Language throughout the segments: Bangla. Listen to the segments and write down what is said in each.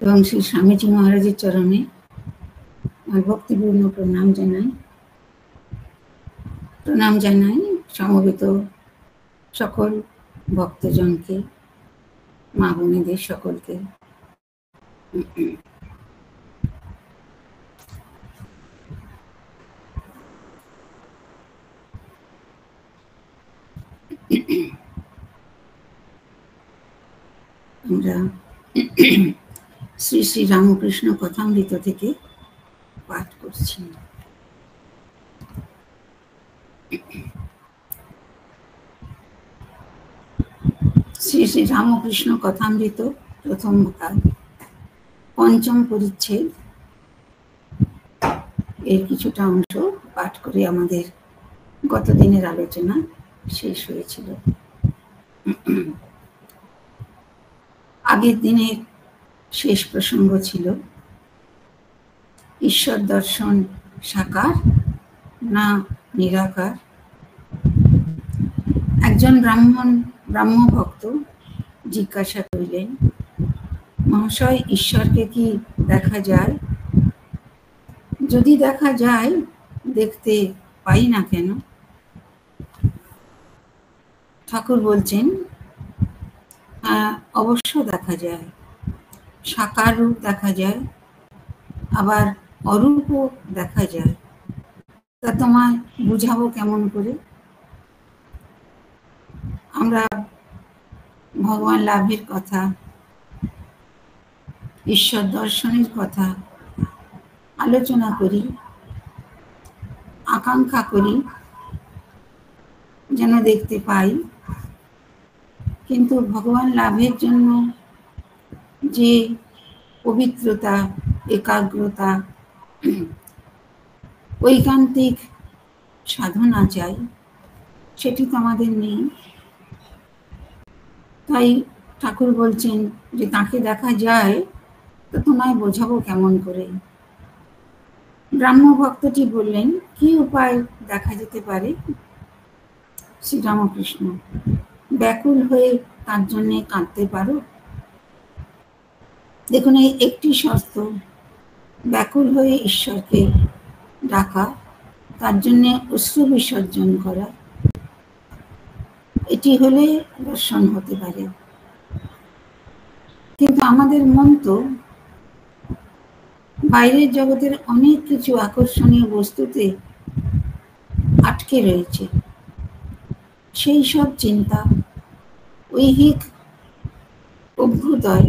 এবং শ্রী স্বামীজি মহারাজের চরণে আমার ভক্তিপূর্ণ প্রণাম জানাই সমবেত সকল ভক্তজনকে, মা বোনেদের সকলকে। আমরা শ্রী শ্রী রামকৃষ্ণ কথামৃত থেকে পাঠ করছি। শ্রী শ্রী রামকৃষ্ণ কথামৃত প্রথম ভাগ, পঞ্চম পরিচ্ছেদ এর কিছুটা অংশ পাঠ করে আমাদের গত দিনের আলোচনা শেষ হয়েছিল। আগের দিনের শেষ প্রসঙ্গ ছিল ঈশ্বর দর্শন সাকার না নিরাকার। একজন ব্রাহ্ম ভক্ত জিজ্ঞাসা করিলেন, মহাশয়, ঈশ্বরকে কি দেখা যায়? যদি দেখা যায়, দেখতে পাই না কেন? ঠাকুর বলছেন, অবশ্য দেখা যায়, সাকার রূপ দেখা যায়, আবার অরূপও দেখা যায়। তা তোমায় বুঝাবো কেমন করে? আমরা ভগবান লাভের কথা, ঈশ্বর দর্শনের কথা আলোচনা করি, আকাঙ্ক্ষা করি যেন দেখতে পাই, কিন্তু ভগবান লাভের জন্য যে পবিত্রতা, একাগ্রতা, ঐকান্তিক সাধনা চাই, সেটি তো আমাদের নেই। তাই ঠাকুর বলছেন যে তাকে দেখা যায়, তো তোমায় বোঝাবো কেমন করে? ব্রাহ্ম ভক্তটি বললেন, কি উপায় দেখা যেতে পারে? শ্রীরামকৃষ্ণ, ব্যাকুল হয়ে তার জন্যে কাঁদতে পারো? দেখুন, এই একটি শর্ত, ব্যাকুল হয়ে ঈশ্বরকে ডাকা, তার জন্যে অশ্রু বিসর্জন করা, এটি হলে দর্শন হতে পারে। কিন্তু আমাদের মন তো বাইরের জগতের অনেক কিছু আকর্ষণীয় বস্তুতে আটকে রয়েছে। সেই সব চিন্তা, ঐহিক অভ্যুদয়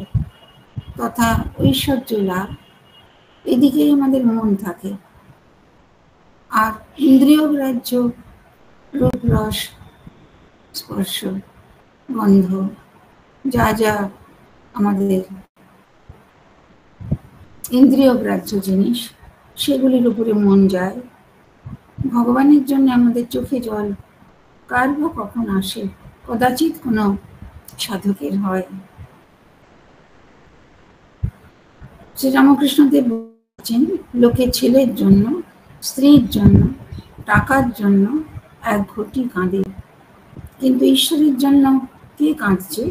তথা ঐশ্বর্য লাভ, এদিকেই আমাদের মন থাকে। আর ইন্দ্রিয় গ্রাহ্য রূপ, রস, স্পর্শ, গন্ধ, যা যা আমাদের ইন্দ্রিয় গ্রাহ্য জিনিস, সেগুলির উপরে মন যায়। ভগবানের জন্য আমাদের চোখে জল কার বা কখন আসে? কদাচিৎ কোনো সাধকের হয়। শ্রীরামকৃষ্ণদেব বলছেন, লোকে ছেলের জন্য, স্ত্রীর জন্য, টাকার জন্য এক ঘটি কাঁদে, কিন্তু ঈশ্বরের জন্য কে কাঁদছে?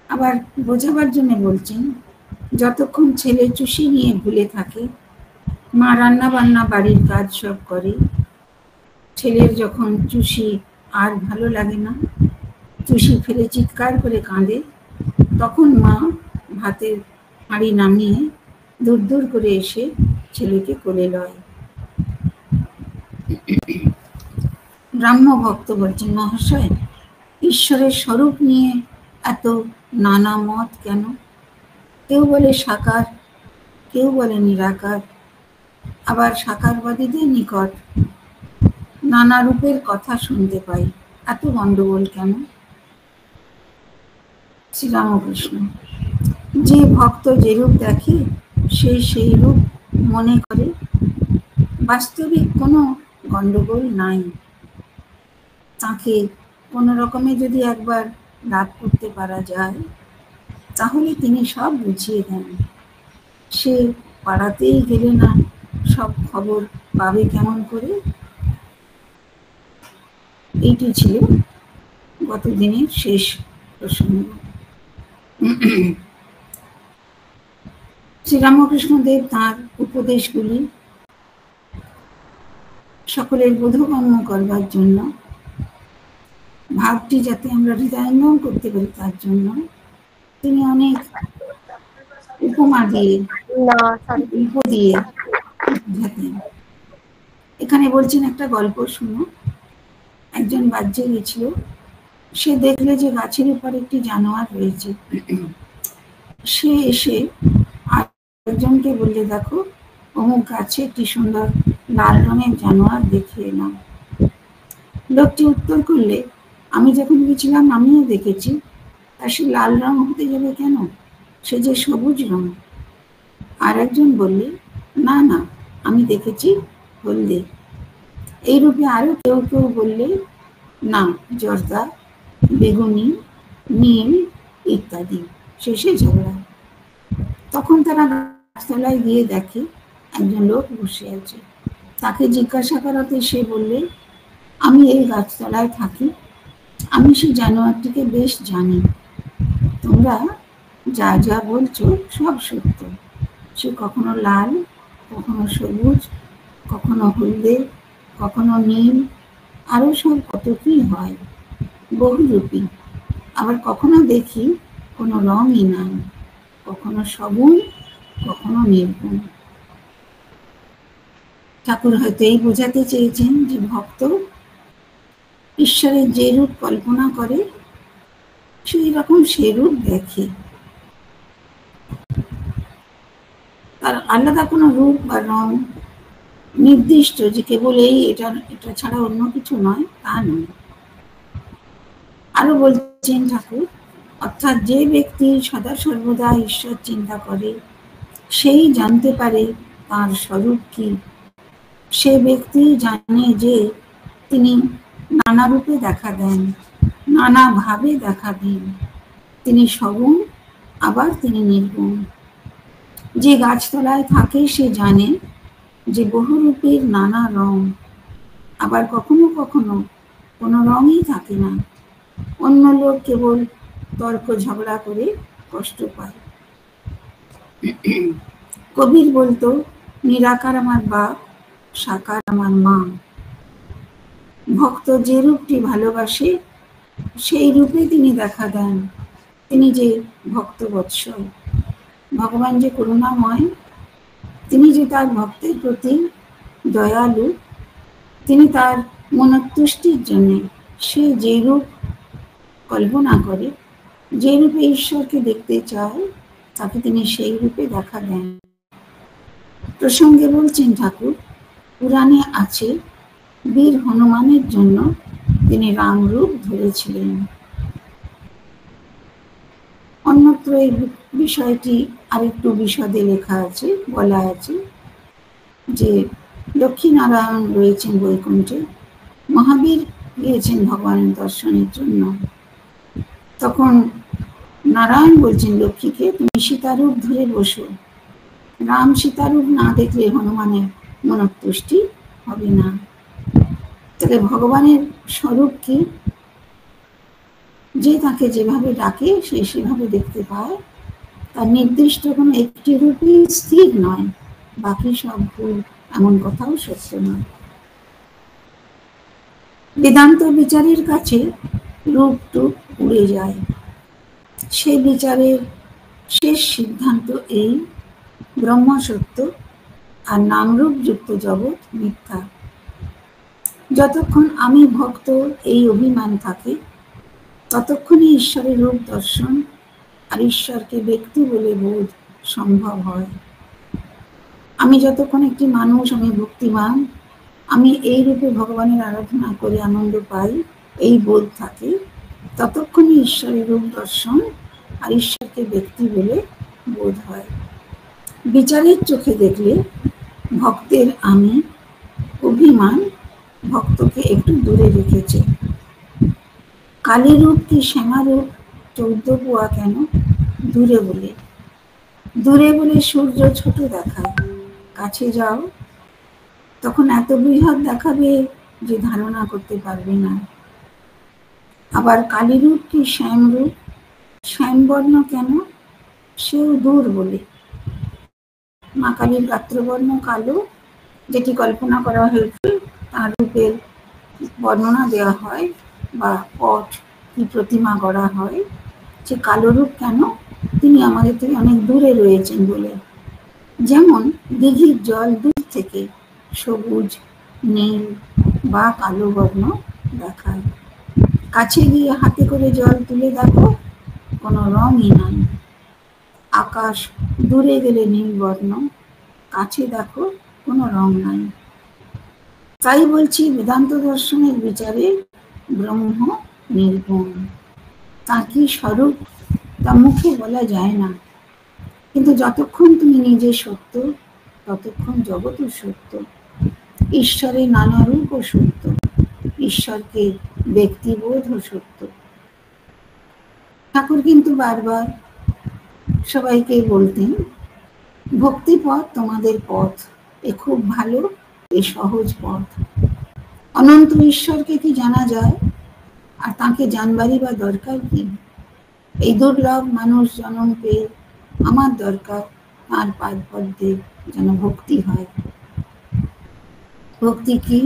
আবার বোঝাবার জন্য বলছেন, যতক্ষণ ছেলে চুষি নিয়ে ভুলে থাকে, মা রান্না বান্না বাড়ির কাজ সব করে, ছেলের যখন চুষি আর ভালো লাগে না, চুষি ফেলে চিৎকার করে কাঁদে, তখন মা ভাতের হাঁড়ি নামিয়ে দূর দূর করে এসে ছেলেকে কোলে লয়। ব্রাহ্ম ভক্ত বলছেন, মহাশয়, ঈশ্বরের স্বরূপ নিয়ে এত নানা মত কেন? কেউ বলে সাকার, কেউ বলে নিরাকার, আবার সাকারবাদীদের নিকট নানা রূপের কথা শুনতে পাই, এত গন্ডগোল কেন? শ্রীরামকৃষ্ণ, যে ভক্ত যে রূপ দেখে সেই রূপ মনে করে, বাস্তবিক কোনো গন্ডগোল নাই। তাকে কোনো রকমে যদি একবার লাভ করতে পারা যায়, তাহলে তিনি সব বুঝিয়ে দেন। সে পাড়াতেই গেলে না সব খবর পাবে কেমন করে? এইটি ছিল গত দিনের শেষ প্রসঙ্গ। শ্রীরামকৃষ্ণদেব তাঁর উপদেশগুলি সকলের বোধগম্য করবার জন্য, ভাবটি যাতে আমরা হৃদয়ঙ্গম করতে পারি তার জন্য তিনি অনেক উপমা দিয়ে বোঝাতেন। এখানে বলছেন একটা গল্প শুনো। একজন বাহ্যে গেছিল, সে দেখলে যে গাছের উপর একটি জানোয়ার রয়েছে। সে এসে আরেকজনকে বললে, দেখো অমুক গাছে একটি সুন্দর লাল রঙের জানোয়ার দেখে এলাম। লোকটি উত্তর করলে, আমি যখন গেছিলাম আমিও দেখেছি। তা সে লাল রং হতে যাবে কেন? সে যে সবুজ রং। আর একজন বললে, না না, আমি দেখেছি হলদে। এইরূপে আরো কেউ কেউ বললে, না, জর্দা, বেগুনি, নীল ইত্যাদি। শেষে ঝগড়া। তখন তারা গাছতলায় গিয়ে দেখে একজন লোক বসে আছে। তাকে জিজ্ঞাসা করাতে সে বললে, আমি এই গাছতলায় থাকি, আমি সেই জানোয়ারটিকে বেশ জানি। তোমরা যা যা বলছো সব সত্য। সে কখনো লাল, কখনো সবুজ, কখনো হলদে, কখনো নীল, আরো সব কত কি হয়, বহুরূপী। আবার কখনো দেখি কোনো রঙই নাই, কখনো সগুণ, কখনো নির্গুণ। ঠাকুর হয়তো এই বোঝাতে চেয়েছেন যে ভক্ত ঈশ্বরের যে রূপ কল্পনা করে সেই রকম সে রূপ দেখে। তার আলাদা কোনো রূপ বা রং নির্দিষ্ট যে কেবল এটা ছাড়া অন্য কিছু নয়, তা নয়। আরো বলছেন ঠাকুর, অর্থাৎ যে ব্যক্তি সদা সর্বদা ঈশ্বর চিন্তা করে সেই জানতে পারে তার স্বরূপ কি। সে ব্যক্তি জানে যে তিনি নানা রূপে দেখা দেন, নানা ভাবে দেখা দেন। তিনি সগুণ, আবার তিনি নির্গুণ। যে গাছতলায় থাকে সে জানে যে বহুরূপের নানা রং, আবার কখনো কখনো কোনো রঙই থাকে না। অন্য লোক কেবল তর্ক ঝগড়া করে কষ্ট পায়। কবির বলতো, নিরাকার আমার বাপ, সাকার আমার মা। ভক্ত যে রূপটি ভালোবাসে সেই রূপে তিনি দেখা দেন। তিনি যে ভক্তবৎসল, ভগবান যে করুণাময়, তিনি যে তার ভক্তের প্রতি দয়ালু, তিনি তার মনোতুষ্টির জন্য সে যে রূপ কল্পনা করে, যে রূপে ঈশ্বরকে দেখতে চায়, তাকে তিনি সেই রূপে দেখা দেন। প্রসঙ্গে বলছেন ঠাকুর, পুরাণে আছে বীর হনুমানের জন্য তিনি রাম রূপ ধরেছিলেন। অন্যত্র এই বিষয়টি আরেকটু বিশদে লেখা আছে, বলা আছে যে লক্ষ্মীনারায়ণ রয়েছেন বৈকুণ্ঠে, মহাবীর গিয়েছেন ভগবানের দর্শনের জন্য। তখন নারায়ণ বলছেন লক্ষ্মীকে, তুমি সীতারূপ ধরে বসো। রাম সীতারূপ না দেখলে হনুমানের মনোতুষ্টি হবে না। তাহলে ভগবানের স্বরূপ কি? যে তাকে যেভাবে ডাকে সে সেভাবে দেখতে পায়। তার নির্দিষ্ট কোনো একটি রূপই স্থির নয়, বাকি সব ভুল, এমন কথাও সত্য নয়। বেদান্ত বিচারের কাছে রূপ টুপ উড়ে যায়। সে বিচারের শেষ সিদ্ধান্ত এই, ব্রহ্ম সত্য আর নামরূপ যুক্ত জগৎ মিথ্যা। যতক্ষণ আমি ভক্ত এই অভিমান থাকে, ততক্ষণই ঈশ্বরের রূপ দর্শন আর ঈশ্বরকে ব্যক্তি বলে বোধ সম্ভব হয়। আমি যতক্ষণ একটি মানুষ, আমি ভক্তিমান, আমি এই রূপে ভগবানের আরাধনা করে আনন্দ পাই, এই বোধ থাকে, ততক্ষণই ঈশ্বরের রূপ দর্শন আর ঈশ্বরকে ব্যক্তি বলে বোধ হয়। বিচারের চোখে দেখলে ভক্তের আমি অভিমান ভক্তকে একটু দূরে রেখেছে। কালী রূপ কি শ্যামা রূপ 14 পোয়া কেন? দূরে বলে সূর্য ছোট দেখায়। কাছে যাও, তখন এত বৃহৎ দেখাবে যে ধারণা করতে পারবে না। আবার কালী রূপ কি শ্যাম রূপ, শ্যামবর্ণ কেন? সেও দূর বলে। মা কালীর গাত্রবর্ণ কালো, যেটি কল্পনা করা হয়েছে তার রূপের বর্ণনা দেওয়া হয় বা পট কি প্রতিমা গড়া হয়। যে কালো রূপ কেন? তিনি আমাদের থেকে অনেক দূরে রয়েছেন বলে। যেমন দিঘির জল দূর থেকে সবুজ, নীল বা কালো বর্ণ দেখায়, কাছে গিয়ে হাতে করে জল তুলে দেখো কোনো রঙই নাই। আকাশ দূরে গেলে নীল বর্ণ, কাছে দেখো কোনো রং নাই। তাই বলছি বেদান্ত দর্শনের বিচারে ব্রহ্ম নির্গুণ। তার কি স্বরূপ তা মুখে বলা যায় না, কিন্তু যতক্ষণ তুমি নিজে সত্য ততক্ষণ জগৎও সত্য। ঈশ্বরের নানা রূপও সত্য, ঈশ্বরকে ব্যক্তিবোধও সত্য। ঠাকুর কিন্তু বারবার সবাইকে বলতেন, ভক্তি পথ তোমাদের পথ, এ খুব ভালো, এ সহজ পথ। অনন্ত ঈশ্বরকে কি জানা যায়? আর তাকে জানবারই বা দরকার কি? এই দুর্লভ মানুষ জন্ম পেয়ে আমার দরকার তাঁর পাদ পদ্মে যেন ভক্তি হয়। ভক্তি কি?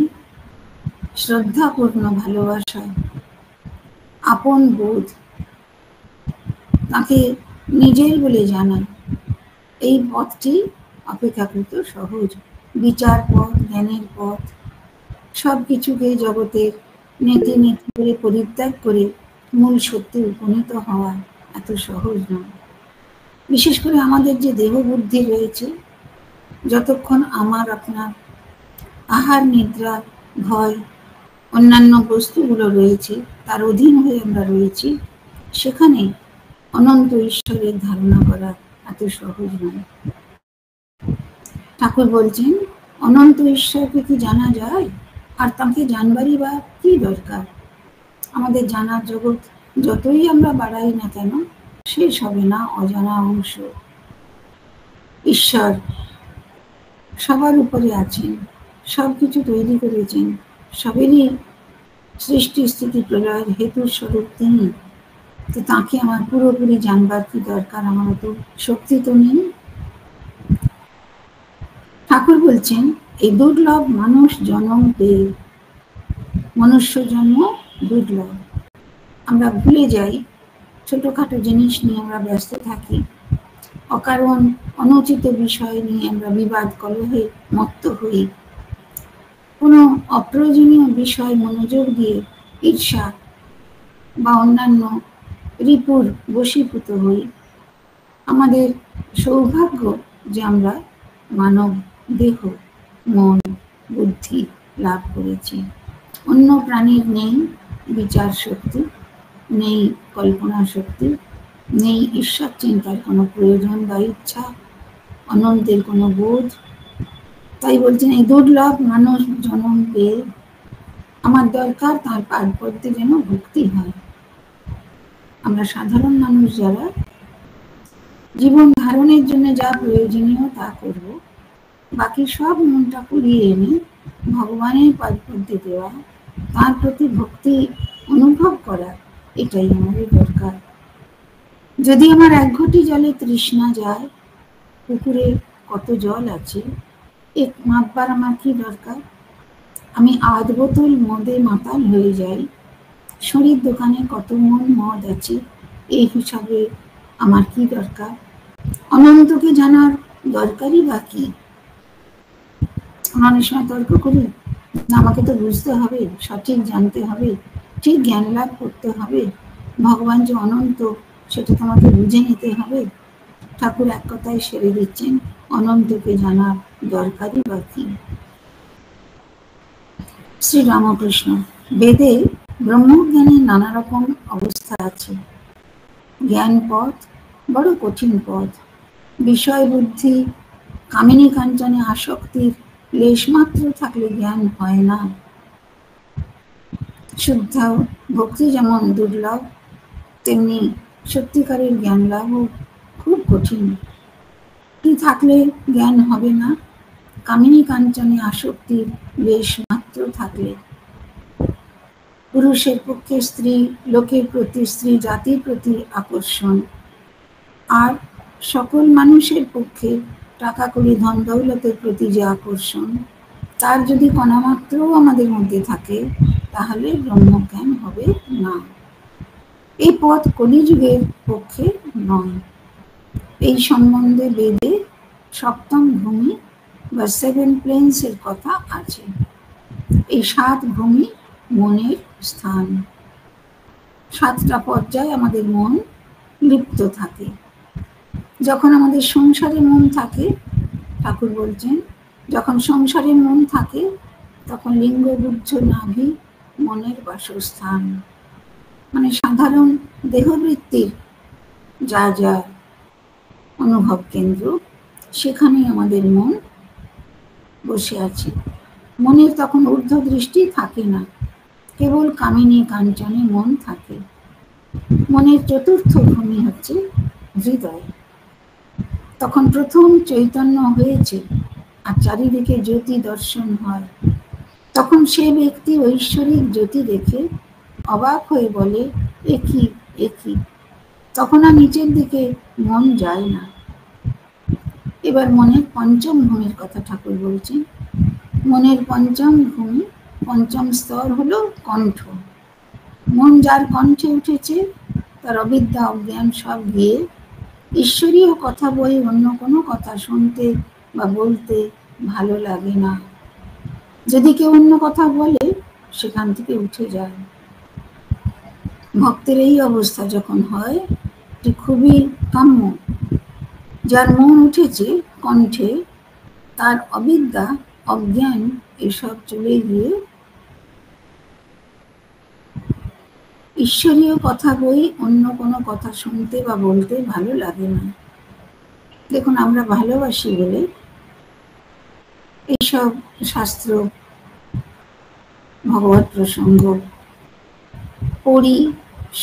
শ্রদ্ধাপূর্ণ ভালোবাসা, আপন বোধ, তাকে নিজের বলে জানা। এই পথটি অপেক্ষাকৃত সহজ। বিচার পথ, জ্ঞানের পথ, সব কিছুকে জগতের নীতি নীতি করে পরিত্যাগ করে মূল সত্যে উপনীত হওয়া এত সহজ নয়। বিশেষ করে আমাদের যে দেহ বুদ্ধি রয়েছে, যতক্ষণ আমার আপনার আহার নিদ্রা ভয় অন্যান্য বস্তুগুলো রয়েছে, তার অধীন হয়ে আমরা রয়েছি, সেখানে অনন্ত ঈশ্বরের ধারণা করা এত সহজ নয়। ঠাকুর বলছেন, অনন্ত ঈশ্বরকে কি জানা যায়? আর তাকে জানবারই বা কি দরকার? আমাদের জানার জগৎ যতই আমরা বাড়াই না কেন, শেষ হবে না অজানা অংশ। ঈশ্বর সবার উপরে আছেন, সবকিছু তৈরি করেছেন, সবেরই সৃষ্টি স্থিতি প্রলয়ের হেতুর স্বরূপ তিনি। তো তাকে আমার পুরোপুরি জানবার কি দরকার? আমার তো শক্তি তো নেই। ঠাকুর বলছেন, এই দুর্লভ মানুষ জন্ম পেয়ে, মনুষ্য জন্ম দুর্লভ। আমরা ভুলে যাই, ছোটখাটো জিনিস নিয়ে আমরা ব্যস্ত থাকি, অকারণ অনুচিত বিষয় নিয়ে আমরা বিবাদ কলহে মত্ত হই, কোনো অপ্রয়োজনীয় বিষয় মনোযোগ দিয়ে ঈর্ষা বা অন্যান্য রিপুর বশীভূত হই। আমাদের সৌভাগ্য যে আমরা মানব দেহ, মন, বুদ্ধি লাভ করেছি। অন্য প্রাণীর নেই বিচার শক্তি, নেই কল্পনা শক্তি, নেই ঈশ্বর চিন্তার কোনো প্রয়োজন বা ইচ্ছা, অনন্তের কোনো বোধ। তাই বলছেন, এই দুর্লভ মানুষ জন্ম পেয়ে আমার দরকার তার পাদ পদ্মে যেন ভক্তি হয়। আমরা সাধারণ মানুষ যারা জীবন ধারণের জন্য যা প্রয়োজনীয় তা করব, বাকি সব মনটা পুড়িয়ে এনে ভগবানের পাদ পদ্মে দেওয়া, তার প্রতি ভক্তি অনুভব করা, এটাই আমাদের দরকার। যদি আমার এক ঘটি জলে তৃষ্ণা যায়, পুকুরে কত জল আছে এক মাপবার আমার কি দরকার? আমি আধ বোতল মদে মাতাল হয়ে যাই, শরীর দোকানে কত মন মদ আছে, এই হিসাবে আমার কি দরকার? অনন্তকে জানার দরকারই বা কি? অনেক সময় তর্ক করি, আমাকে তো বুঝতে হবে, সঠিক জানতে হবে, ঠিক জ্ঞান লাভ করতে হবে, ভগবান যে অনন্ত সেটা তোমাকে বুঝে নিতে হবে। ঠাকুর এক কথায় সেরে দিচ্ছেন, অনন্তকে জানার দরকারই বা কি? শ্রী রামকৃষ্ণ, বেদে ব্রহ্মজ্ঞানের নানা রকম অবস্থা আছে। জ্ঞান পথ বড় কঠিন পথ। বিষয় বুদ্ধি কামিনী কাঞ্চনে আসক্তির লেশমাত্র থাকলে জ্ঞান হয় না। শুদ্ধ ভক্তি যেমন দুর্লভ, তেমনি সত্যিকারের জ্ঞান লাভও খুব কঠিন। কি থাকলে জ্ঞান হবে না? কামিনী কাঞ্চনে আসক্তির লেশমাত্র থাকলে। পুরুষের পক্ষে স্ত্রী, লোকের প্রতি স্ত্রী জাতির প্রতি আকর্ষণ, আর সকল মানুষের পক্ষে টাকা কড়ি ধন দৌলতের প্রতি যে আকর্ষণ, তার যদি কণামাত্রও আমাদের মধ্যে থাকে, তাহলে ব্রহ্মজ্ঞান হবে না। এই পথ কলিযুগের পক্ষে নয়। এই সম্বন্ধে বেদে সপ্তম ভূমি বা 7 প্লেন্স এর কথা আছে। এই 7 ভূমি মনের স্থান। 7টা পর্যায়ে আমাদের মন লিপ্ত থাকে। যখন আমাদের সংসারে মন থাকে, ঠাকুর বলছেন, যখন সংসারে মন থাকে তখন লিঙ্গ বুদ্ধ নাভি মনের বাসস্থান। মানে সাধারণ দেহবৃত্তির যা যা অনুভব কেন্দ্র, সেখানে আমাদের মন বসে আছে। মনের তখন ঊর্ধ্ব দৃষ্টি থাকে না, কেবল কামিনী কাঞ্চনে মন থাকে। মনের চতুর্থ ভূমি হচ্ছে হৃদয়। তখন প্রথম চৈতন্য হয়েছে আর চারিদিকে জ্যোতি দর্শন হয়। তখন সে ব্যক্তি ঐশ্বরিক জ্যোতি দেখে অবাক হয়ে বলে, একই একই। তখন আর নিচের দিকে মন যায় না। এবার মনের পঞ্চম ভূমির কথা ঠাকুর বলছেন। মনের পঞ্চম ভূমি, পঞ্চম স্তর হলো কণ্ঠ। মন যার কণ্ঠে উঠেছে, তার অবিদ্যা অজ্ঞান সব গিয়ে ঈশ্বরীয় কথা বই অন্য কোনো কথা শুনতে বা বলতে ভালো লাগে না। যদি কেউ অন্য কথা বলে, সেখান থেকে উঠে যায়। ভক্তের এই অবস্থা যখন হয়, এটি খুবই কাম্য। যার মন উঠেছে কণ্ঠে, তার অবিদ্যা অজ্ঞান এসব চলে গিয়ে ঈশ্বরীয় কথা বই অন্য কোনো কথা শুনতে বা বলতে ভালো লাগে না। দেখুন, আমরা ভালোবাসি বলে এইসব শাস্ত্র, ভগবত প্রসঙ্গ পড়ি,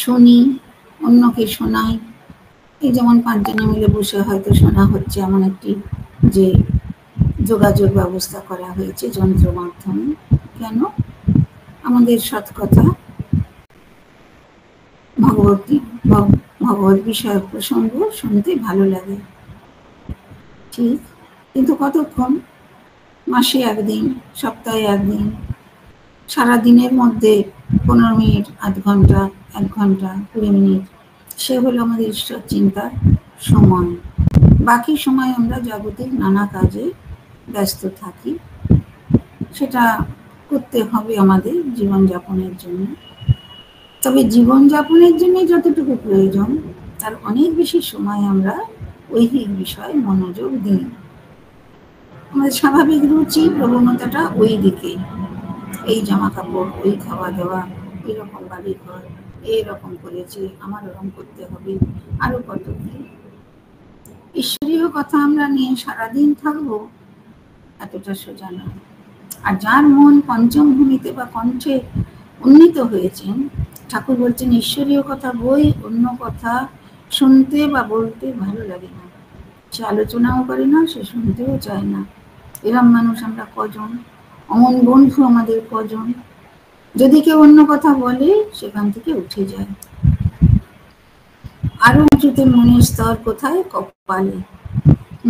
শুনি, অন্যকে শোনাই। এই যেমন 5 জনে মিলে বসে হয়তো শোনা হচ্ছে, এমন একটি যে যোগাযোগ ব্যবস্থা করা হয়েছে যন্ত্র মাধ্যমে। কেন? আমাদের সৎ কথা, ভগবত বিষয়ক প্রসঙ্গ শুনতে ভালো লাগে, ঠিক। কিন্তু কতক্ষণ? মাসে 1 দিন, সপ্তাহে 1 দিন, সারা দিনের মধ্যে 15 মিনিট, আধ ঘন্টা, 1 ঘন্টা, 20 মিনিট, সে হলো আমাদের ঈশ্বর চিন্তার সময়। বাকি সময় আমরা জাগতিক নানা কাজে ব্যস্ত থাকি। সেটা করতে হবে আমাদের জীবনযাপনের জন্য। তবে জীবনযাপনের জন্য যতটুকু প্রয়োজন, তার অনেক বেশি সময় আমরা ঐহিক বিষয়ে মনোযোগ দিই। আমাদের স্বাভাবিক রুচি প্রবণতাটা ওই দিকে। এই জামা কাপড়, ওই খাওয়া দাওয়া, এরকম বাড়ি ঘর, এরকম করেছে, আমার ওরকম করতে হবে, আরো কত কি। ঈশ্বরীয় কথা আমরা নিয়ে সারাদিন থাকবো, এতটা সোজা নয়। আর যার মন পঞ্চম ভূমিতে বা কণ্ঠে উন্নীত হয়েছেন, ঠাকুর বলছেন ঈশ্বরীয় কথা বই অন্য কথা শুনতে বা বলতে ভালো লাগে না। সে আলোচনাও করে না, সে শুনতেও চায় না। এরম মানুষ আমরা কজন, অমন বন্ধু আমাদের কজন। যদি কেউ অন্য কথা বলে, সেখান থেকে উঠে যায়। আরো উঁচুতে মনের স্তর কোথায়? কপালে।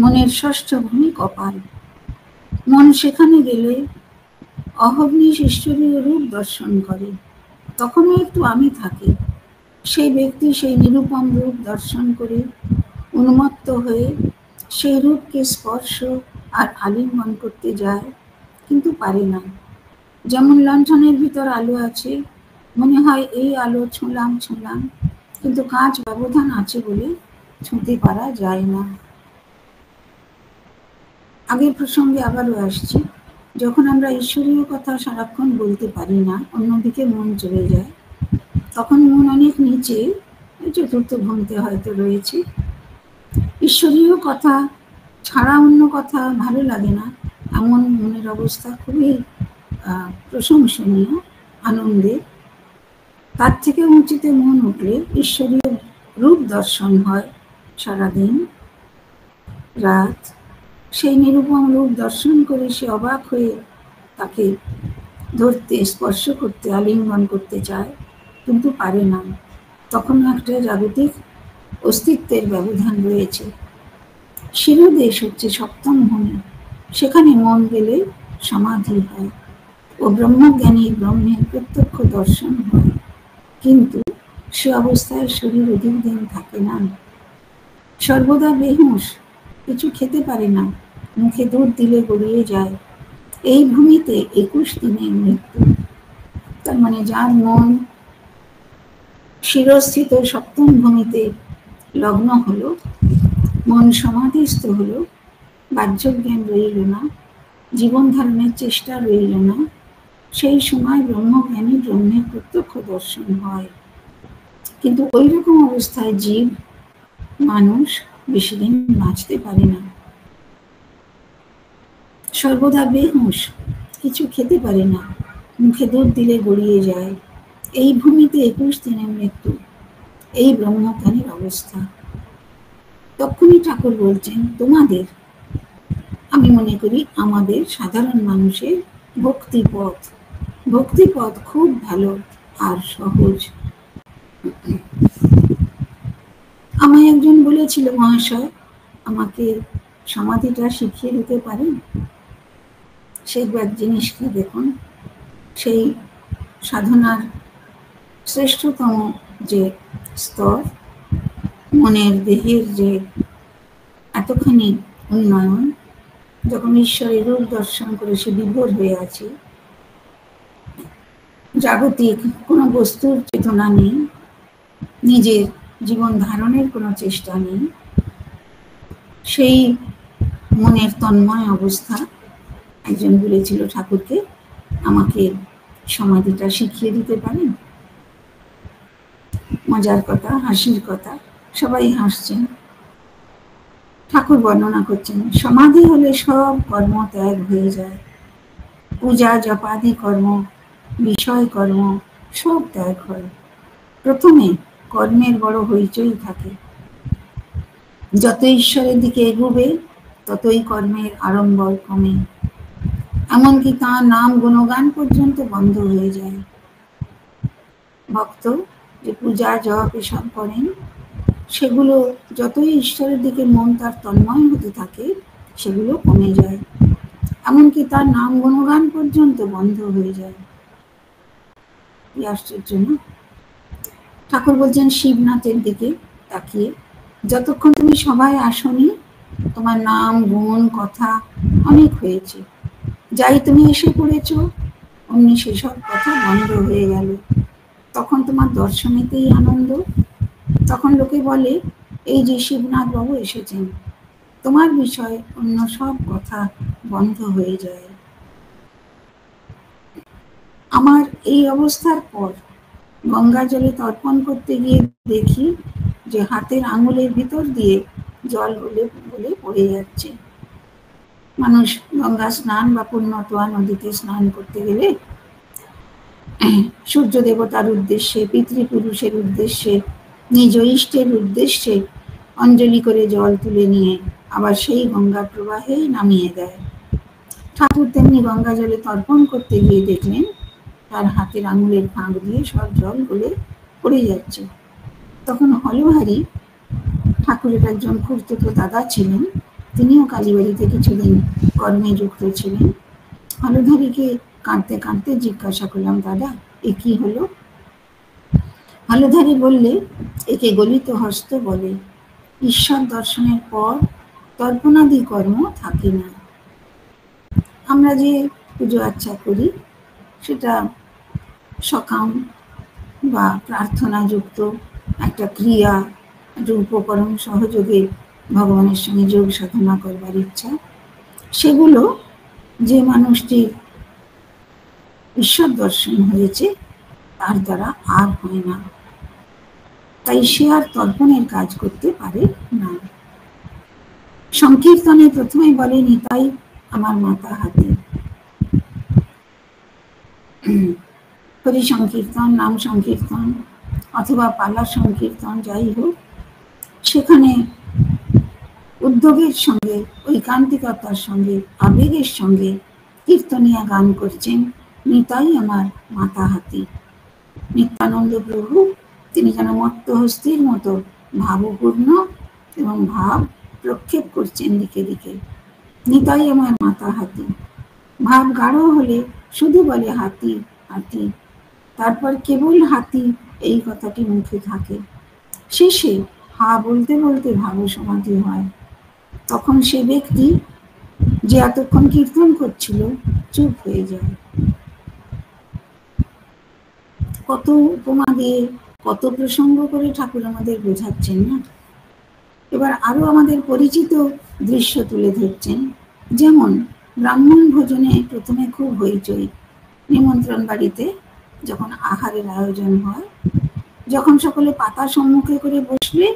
মনের ষষ্ঠ ভূমি কপাল। মন সেখানে গেলে অহর্নিশ ঈশ্বরীয় রূপ দর্শন করে। তখনও একটু আমি থাকি। সেই ব্যক্তি সেই নিরূপম রূপ দর্শন করে উন্মত্ত হয়ে সেই রূপকে স্পর্শ আর আলিঙ্গন করতে যায়, কিন্তু পারে না। যেমন লণ্ঠনের ভিতর আলো আছে, মনে হয় এই আলো ছুঁলাম, কিন্তু কাঁচ ব্যবধান আছে বলে ছুঁতে পারা যায় না। আগের প্রসঙ্গে আবারও আসছি। যখন আমরা ঈশ্বরীয় কথা সারাক্ষণ বলতে পারি না, অন্যদিকে মন চলে যায়, তখন মন অনেক নিচে, চতুর্থ ভূমিতে হয়তো রয়েছে। ঈশ্বরীয় কথা ছাড়া অন্য কথা ভালো লাগে না, এমন মনের অবস্থা খুবই প্রশংসনীয়, আনন্দের। তার থেকে উঁচুতে মন উঠলে ঈশ্বরীয় রূপ দর্শন হয় সারাদিন রাত। সেই নিরূপম রূপ দর্শন করে সে অবাক হয়ে তাকে ধরতে, স্পর্শ করতে, আলিঙ্গন করতে চায়, কিন্তু পারে না। তখন একটা জাগতিক অস্তিত্বের ব্যবধান রয়েছে। শিরদেশ হচ্ছে সপ্তম ভূমি, সেখানে মন গেলে সমাধি হয় ও ব্রহ্মজ্ঞানী ব্রহ্মের প্রত্যক্ষ দর্শন হয়। কিন্তু সে অবস্থায় শরীর অধিক দিন থাকে না, সর্বদা বেহুঁশ, কিছু খেতে পারে না, মুখে দুধ দিলে গড়িয়ে যায়। এই ভূমিতে 21 দিনের মৃত্যু। তার মানে যার মন শিরস্থিত সপ্তম ভূমিতে লগ্ন হলো, মন সমাধিস্থ হলো, বাহ্য জ্ঞান রইল না, জীবন ধারণের চেষ্টা রইল না, সেই সময় ব্রহ্মজ্ঞানী ব্রহ্মের প্রত্যক্ষ দর্শন হয়। কিন্তু ওই রকম অবস্থায় জীব মানুষ বেশি দিন বাঁচতে পারে না, সর্বদা বেহুঁশ, কিছু খেতে পারে না, মুখে দুধ দিলে গড়িয়ে যায়। এই ভূমিতে 21 দিনের মৃত্যু, এই ব্রহ্মজ্ঞানীর অবস্থা। তখনই ঠাকুর বলছেন তোমাদের, আমি মনে করি আমাদের সাধারণ মানুষের ভক্তিপথ, ভক্তিপথ খুব ভালো আর সহজ। আমায় একজন বলেছিল, মহাশয় আমাকে সমাধিটা শিখিয়ে দিতে পারেন? সেই এক জিনিস কি দেখুন, সেই সাধনার শ্রেষ্ঠতম যে স্তর, মনের দেহের যে এতখানি উন্নয়ন, যখন ঈশ্বরের রূপ দর্শন করে সে বিভোর হয়ে আছে, জাগতিক কোনো বস্তুর চেতনা নেই, নিজের জীবন ধারণের কোনো চেষ্টা নেই, সেই মনের তন্ময় অবস্থা একজন বলেছিল ঠাকুরকে, আমাকে সমাধিটা শিখিয়ে দিতে পারেন? মজার কথা, হাসির কথা, সবাই হাসছেন। ঠাকুর বর্ণনা করছেন, সমাধি হলে সব কর্ম ত্যাগ হয়ে যায়, পূজা জপাদি কর্ম, বিষয় কর্ম সব ত্যাগ হয়। প্রথমে কর্মের বড় হইচই থাকে, যত ঈশ্বরের দিকে এগোবে ততই কর্মের আড়ম্বর কমে, এমনকি তাঁর নাম গুণগান পর্যন্ত বন্ধ হয়ে যায়। ভক্ত যে পূজা জপ এসব করেন, সেগুলো যতই ঈশ্বরের দিকে মন তার তন্ময় হতে থাকে, সেগুলো কমে যায়, এমনকি তার নাম গুণগান পর্যন্ত বন্ধ হয়ে যায়। কি আশ্চর্য না? ঠাকুর বলছেন শিবনাথের দিকে তাকিয়ে, যতক্ষণ তুমি সবাই আসনি, তোমার নাম গুণ কথা অনেক হয়েছে, যাই তুমি এসে পড়েছ অমনি সেসব কথা বন্ধ হয়ে গেল। তখন তোমার দর্শনেতেই আনন্দ। তখন লোকে বলে, এই যে শিবনাথ বাবু এসেছেন, তোমার বিষয়ে অন্য সব কথা বন্ধ হয়ে যায়। আমার এই অবস্থার পর গঙ্গা জলে তর্পণ করতে গিয়ে দেখি যে হাতের আঙুলের ভিতর দিয়ে জল গলে গলে পড়ে যাচ্ছে। মানুষ গঙ্গা স্নান বা পুণ্যতোয়া নদীতে স্নান করতে গেলে সূর্য দেবতার উদ্দেশ্যে, পিতৃপুরুষের উদ্দেশ্যে, নিজ ইষ্টের উদ্দেশ্যে অঞ্জলি করে জল তুলে নিয়ে আবার সেই গঙ্গার প্রবাহেই নামিয়ে দেয়। ঠাকুর তেমনি গঙ্গা জলে তর্পণ করতে গিয়ে দেখলেন তার হাতের আঙুলের ফাঁক দিয়ে সব জল গলে পড়ে যাচ্ছে। তখন হলহারি, ঠাকুরের একজন খুড়তুতো দাদা ছিলেন, তিনিও কালীবাড়িতে কিছুদিন কর্মে যুক্ত ছিলেন। হলধারীকে কাঁদতে কাঁদতে জিজ্ঞাসা করলাম, দাদা এ কি হলো? হলধারী বললে, একে গলিত হস্ত বলে, ঈশ্বর দর্শনের পর তর্পণাদি কর্ম থাকে না। আমরা যে পুজো আচ্ছা করি সেটা সকাম বা প্রার্থনা যুক্ত একটা ক্রিয়া, একটা উপকরণ সহযোগে ভগবানের সঙ্গে যোগ সাধনা করবার ইচ্ছা, সেগুলো যে মানুষটির ঈশ্বর দর্শন হয়েছে তার দ্বারা আর হয় না, তাই সে আর তর্পণের কাজ করতে পারে না। সংকীর্তনে প্রথমে বলে, নিতাই আমার মাতা হাতে। হরি সংকীর্তন, নাম সংকীর্তন অথবা পালা সংকীর্তন যাই হোক, সেখানে উদ্যোগের সঙ্গে, ঐকান্তিকতার সঙ্গে, আবেগের সঙ্গে কীর্তনিয়া গান করছেন, নিতাই আমার মাতা হাতি। নিত্যানন্দ প্রভু তিনি যেন মত্তহস্তির মতো ভাবপূর্ণ এবং ভাব প্রক্ষেপ করছেন দিকে দিকে। নিতাই আমার মাথা হাতি। ভাব গাঢ় হলে শুধু বলে হাতি হাতি, তারপর কেবল হাতি এই কথাটি মুখে থাকে। শেষে হা বলতে বলতে ভাব সমাধি হয়। তখন সে ব্যক্তি যে এতক্ষণ কীর্তন করছিল চুপ হয়ে যায়। কত উপমা দিয়ে কত প্রসঙ্গ করে ঠাকুর আমাদের বোঝাচ্ছেন না। এবার আরো আমাদের পরিচিত দৃশ্য তুলে ধরছেন। যেমন ব্রাহ্মণ ভোজনে প্রথমে খুব হইচই, নিমন্ত্রণ বাড়িতে যখন আহারের আয়োজন হয়, যখন সকলে পাতা সম্মুখে করে বসলে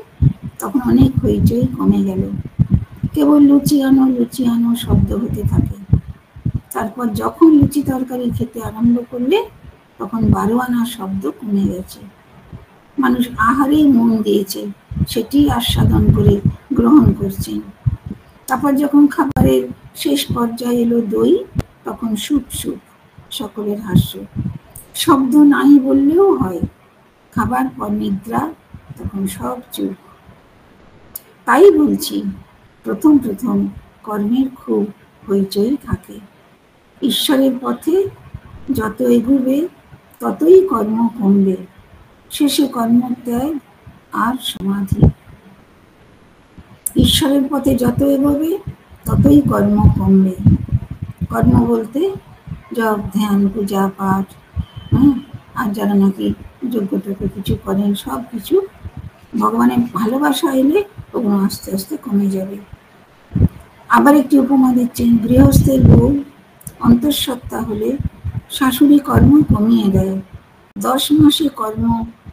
তখন অনেক হইচই কমে গেল। কেবল লুচি আনো শব্দ হতে থাকে। তারপর যখন লুচি তরকারি খেতে আরম্ভ করলে তখন 12 আনা শব্দ কমে গেছে। মানুষ আহারেই মন দিয়েছে, সেটি আস্বাদন করে গ্রহণ করছেন। তারপর যখন খাবারের শেষ পর্যায়ে এলো দই, তখন সুপ সুপ, সকলের হাস্য। শব্দ নাই বললেও হয়। খাবার পর নিদ্রা, তখন সব চুপ। তাই বলছি, প্রথম প্রথম কর্মের খুব হইচই থাকে। ঈশ্বরের পথে যত এগোবে ততই কর্ম কমবে, শেষে কর্মত্যাগ আর সমাধি। ঈশ্বরের পথে যত এগোবে ততই কর্ম কমবে। কর্ম বলতে জপ ধ্যান পূজা পাঠ, আর যারা নাকি যোগ্যতাকে কিছু করেন, সব কিছু ভগবানের ভালোবাসা এলে ওগুলো আস্তে আস্তে কমে যাবে। আবার একটি উপমা দিচ্ছেন, গৃহস্থের বউ অন্তঃসত্ত্বা হলে শাশুড়ি কর্ম কমিয়ে দেয়। 10 মাসে কর্ম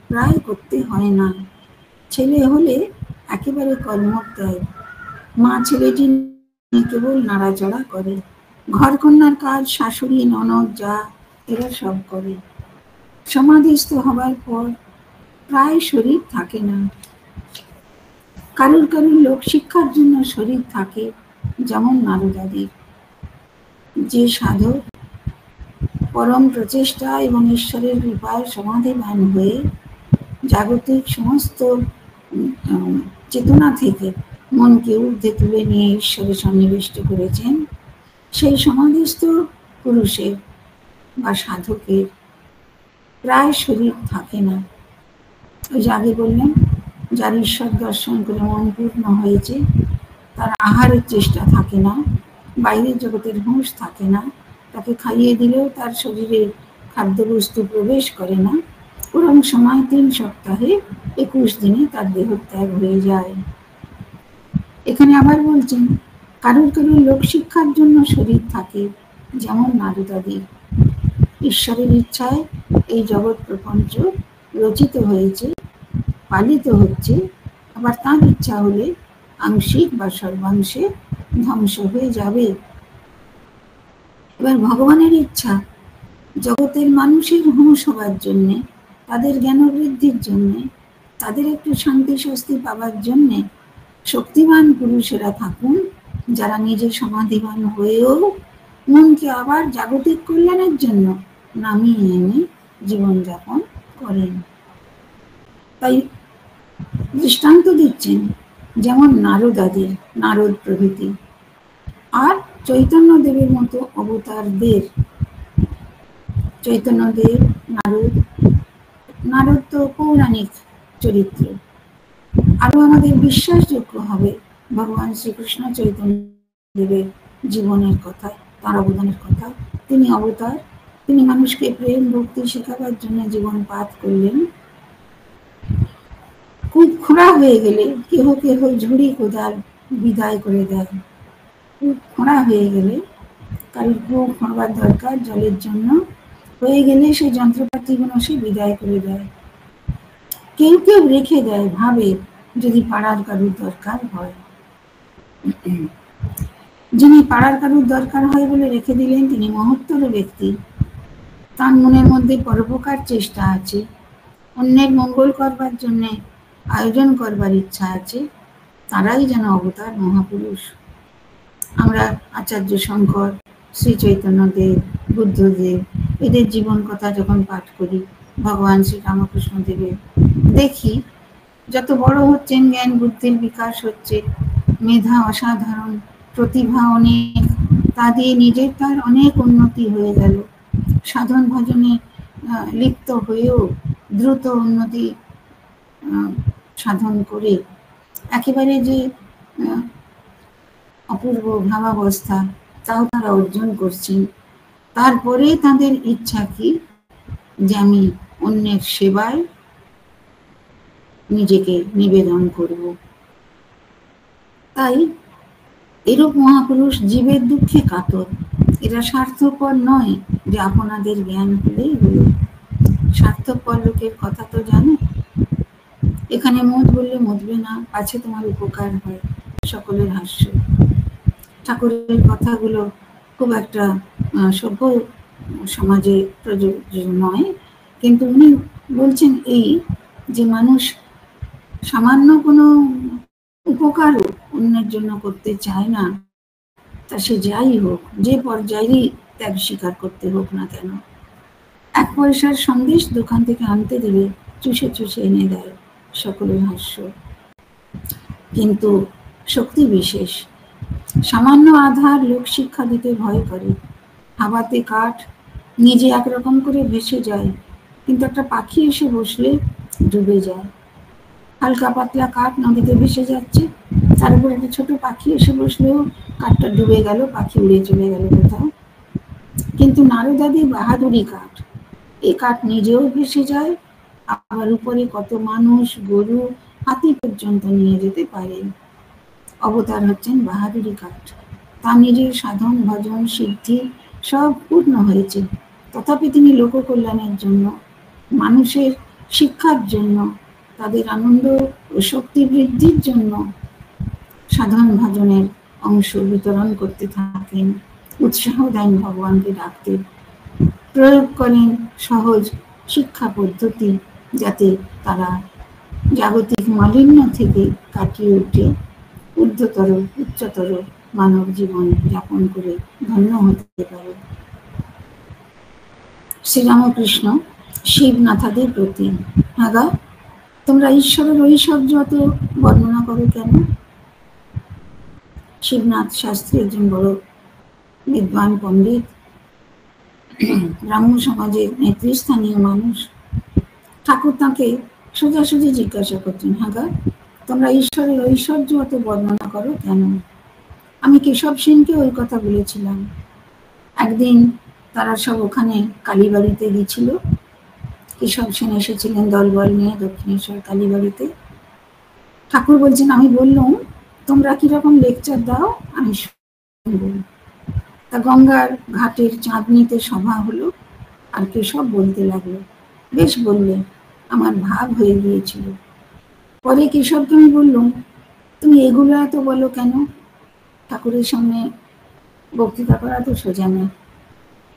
প্রায় করতে হয় না। ছেলে হলে একেবারে কর্মত্যাগ। মা ছেলেটি কেবল নাড়াচাড়া করে। ঘরকন্যার কাজ শাশুড়ি ননদ যা এরা সব করে। সমাধিস্থ হবার পর প্রায় শরীর থাকে না। কারুর কারুর লোক শিক্ষার জন্য শরীর থাকে, যেমন নারদাদির। যে সাধক পরম প্রচেষ্টা এবং ঈশ্বরের কৃপায় সমাধিবান হয়ে জাগতিক সমস্ত চেতনা থেকে মনকে ঊর্ধ্বে তুলে নিয়ে ঈশ্বরে সন্নিবিষ্ট করেছেন, সেই সমাধিস্থ পুরুষের বা সাধকের প্রায় শরীর থাকে না। ওই যে আগে বললেন, যার ঈশ্বর দর্শন করে মন পূর্ণ হয়েছে, তার আহারের চেষ্টা থাকে না, বাইরের জগতের হুঁশ থাকে না, তাকে খাইয়ে দিলেও তার শরীরে খাদ্যবস্তু প্রবেশ করে না। ওরকম সময় 3 সপ্তাহে 21 দিনে তার দেহত্যাগ হয়ে যায়। এখানে আবার বলছেন, কারুর কারুর লোকশিক্ষার জন্য শরীর থাকে, যেমন নারদাদির। ঈশ্বরের ইচ্ছায় এই জগৎ প্রপঞ্চ রচিত হয়েছে, পালিত হচ্ছে, আবার তার ইচ্ছা হলে আংশিক বা সর্বাংশে ধ্বংস হয়ে যাবে। এবার ভগবানের ইচ্ছা জগতের মানুষের হুঁশ হবার জন্যে, তাদের জ্ঞান বৃদ্ধির জন্যে, তাদের একটু শান্তি স্বস্তি পাবার জন্যে শক্তিমান পুরুষেরা থাকুন, যারা নিজে সমাধিবান হয়েও মনকে আবার জাগতিক কল্যাণের জন্য নামিয়ে এনে জীবনযাপন করেন। তাই দৃষ্টান্ত দিচ্ছেন, যেমন নারদাদির, নারদ প্রভৃতি, আর চৈতন্যদেবের মতো অবতারদের। চৈতন্যদেব, নারদ, নারদ তো পৌরাণিক চরিত্র। আরো আমাদের বিশ্বাসযোগ্য হবে ভগবান শ্রীকৃষ্ণ চৈতন্যদেবের জীবনের কথা, তার অবদানের কথা। তিনি অবতার, তিনি মানুষকে প্রেম ভক্তি শেখাবার জন্য জীবন পাত করলেন। খুব খোঁড়া হয়ে গেলে কেহ কেহ ঝুড়ি কোদাল বিদায় করে দেয়। খুব খোঁড়া হয়ে গেলে, কারোর কুয়ো খোঁড়বার দরকার জলের জন্য, হয়ে গেলে সেই যন্ত্রপাতিগুলো সে বিদায় করে দেয়। কেউ কেউ রেখে দেয়, ভাবে যদি পাড়ার কারুর দরকার হয়। যিনি পাড়ার কারুর দরকার হয় বলে রেখে দিলেন, তিনি মহত্তর ব্যক্তি। তার মনের মধ্যে পরোপকার চেষ্টা আছে, অন্যের মঙ্গল করবার জন্য আয়োজন করবার ইচ্ছা আছে, তারাই যেন অবতার মহাপুরুষ। আমরা আচার্য শঙ্কর, শ্রী চৈতন্যদেব, বুদ্ধদেব, এদের জীবন কথা যখন পাঠ করি, ভগবান শ্রী রামকৃষ্ণ দেবের, দেখি যত বড় হচ্ছেন, জ্ঞান বুদ্ধির বিকাশ হচ্ছে, মেধা অসাধারণ, প্রতিভা অনেক, তা দিয়ে নিজের তার অনেক উন্নতি হয়ে গেল। সাধন ভজনে লিপ্ত হয়েও দ্রুত উন্নতি সাধন করে একেবারে যে অপূর্ব ভাবাবস্থা তাও তারা অর্জন করছেন। তারপরে তাদের ইচ্ছা কি যে আমি অন্যের সেবায় নিজেকে নিবেদন করব। তাই এরূপ মহাপুরুষ জীবের দুঃখে কাতর। এরা স্বার্থপর নয় যে আপনাদের জ্ঞান হলেই হলো। স্বার্থপর লোকের কথা তো জানো, এখানে মত বললে মতবে না, পাছে তোমার উপকার হয়, সকলের হাস্য। ঠাকুরের কথাগুলো খুব একটা সভ্য সমাজে প্রযোজ্য নয়, কিন্তু উনি বলছেন এই যে মানুষ সামান্য কোনো উপকারও অন্যের জন্য করতে চায় না, তা সে যাই হোক, যে পর্যায়েরই ত্যাগ স্বীকার করতে হোক না কেন। 1 পয়সার সন্দেশ দোকান থেকে আনতে দিলে চুষে চুষে এনে দেয়, সকলের হাস্য। কিন্তু শক্তি বিশেষ। সামান্য আধার লোক শিক্ষা দিতে ভয় করে। হাওয়াতে কাঠ নিজে একরকম করে ভেসে যায়, কিন্তু একটা পাখি এসে বসলে ডুবে যায়। হালকা পাতলা কাঠ নদীতে ভেসে যাচ্ছে, তার উপর একটা ছোট পাখি এসে বসলেও কাঠটা ডুবে গেল, পাখি উড়ে চলে গেল কোথাও। কিন্তু নারদাদি বাহাদুরি কাঠ, এই কাঠ নিজেও ভেসে যায়, আবার উপরে কত মানুষ, গরু, হাতি পর্যন্ত নিয়ে যেতে পারে। অবতার হচ্ছেন বাহাদুরি কাঠ। তার নিজের সাধন ভজন সিদ্ধি সব পূর্ণ হয়েছে, তথাপি তিনি লোককল্যাণের জন্য, মানুষের শিক্ষার জন্য, তাদের আনন্দ ও শক্তি বৃদ্ধির জন্য সাধন ভজনের অংশ বিতরণ করতে থাকেন, উৎসাহ দেন ভগবানকে ডাকতে, প্রয়োগ করেন সহজ শিক্ষা পদ্ধতি, যাতে তারা জাগতিক মালিন্য থেকে কাটিয়ে উঠে ঊর্ধ্বতর উচ্চতর মানব জীবন যাপন করে ধন্য হতে পারে। শ্রীরামকৃষ্ণ শিবনাথাদের প্রতি, হাগা তোমরা ঈশ্বরের ঐশ্বর্য অত বর্ণনা করো কেন? শিবনাথ শাস্ত্রী একজন বড় বিদ্বান পণ্ডিত, ব্রাহ্ম সমাজের নেতৃস্থানীয় মানুষ। ঠাকুর তাকে সোজাসুজি জিজ্ঞাসা করছেন, হাগা তোমরা ঈশ্বরের ঐশ্বর্য অত বর্ণনা করো কেন? আমি কেশব সেনকে ওই কথা বলেছিলাম। একদিন তারা সব ওখানে কালীবাড়িতে গিয়েছিল, কেশব সেন এসেছিলেন দলবল নিয়ে দক্ষিণেশ্বর কালীবাড়িতে। ঠাকুর বলছেন, আমি বললাম তোমরা কিরকম লেকচার দাও আমি শুনব। তা গঙ্গার ঘাটের চাঁদনিতে সভা হলো, আর কেশব বলতে লাগলো, বেশ বললে, আমার ভাব হয়ে গিয়েছিল। পরে কেশবকে আমি বললাম, তুমি এগুলো এত বলো কেন? ঠাকুরের সামনে বক্তৃতা করা তো সোজা নয়।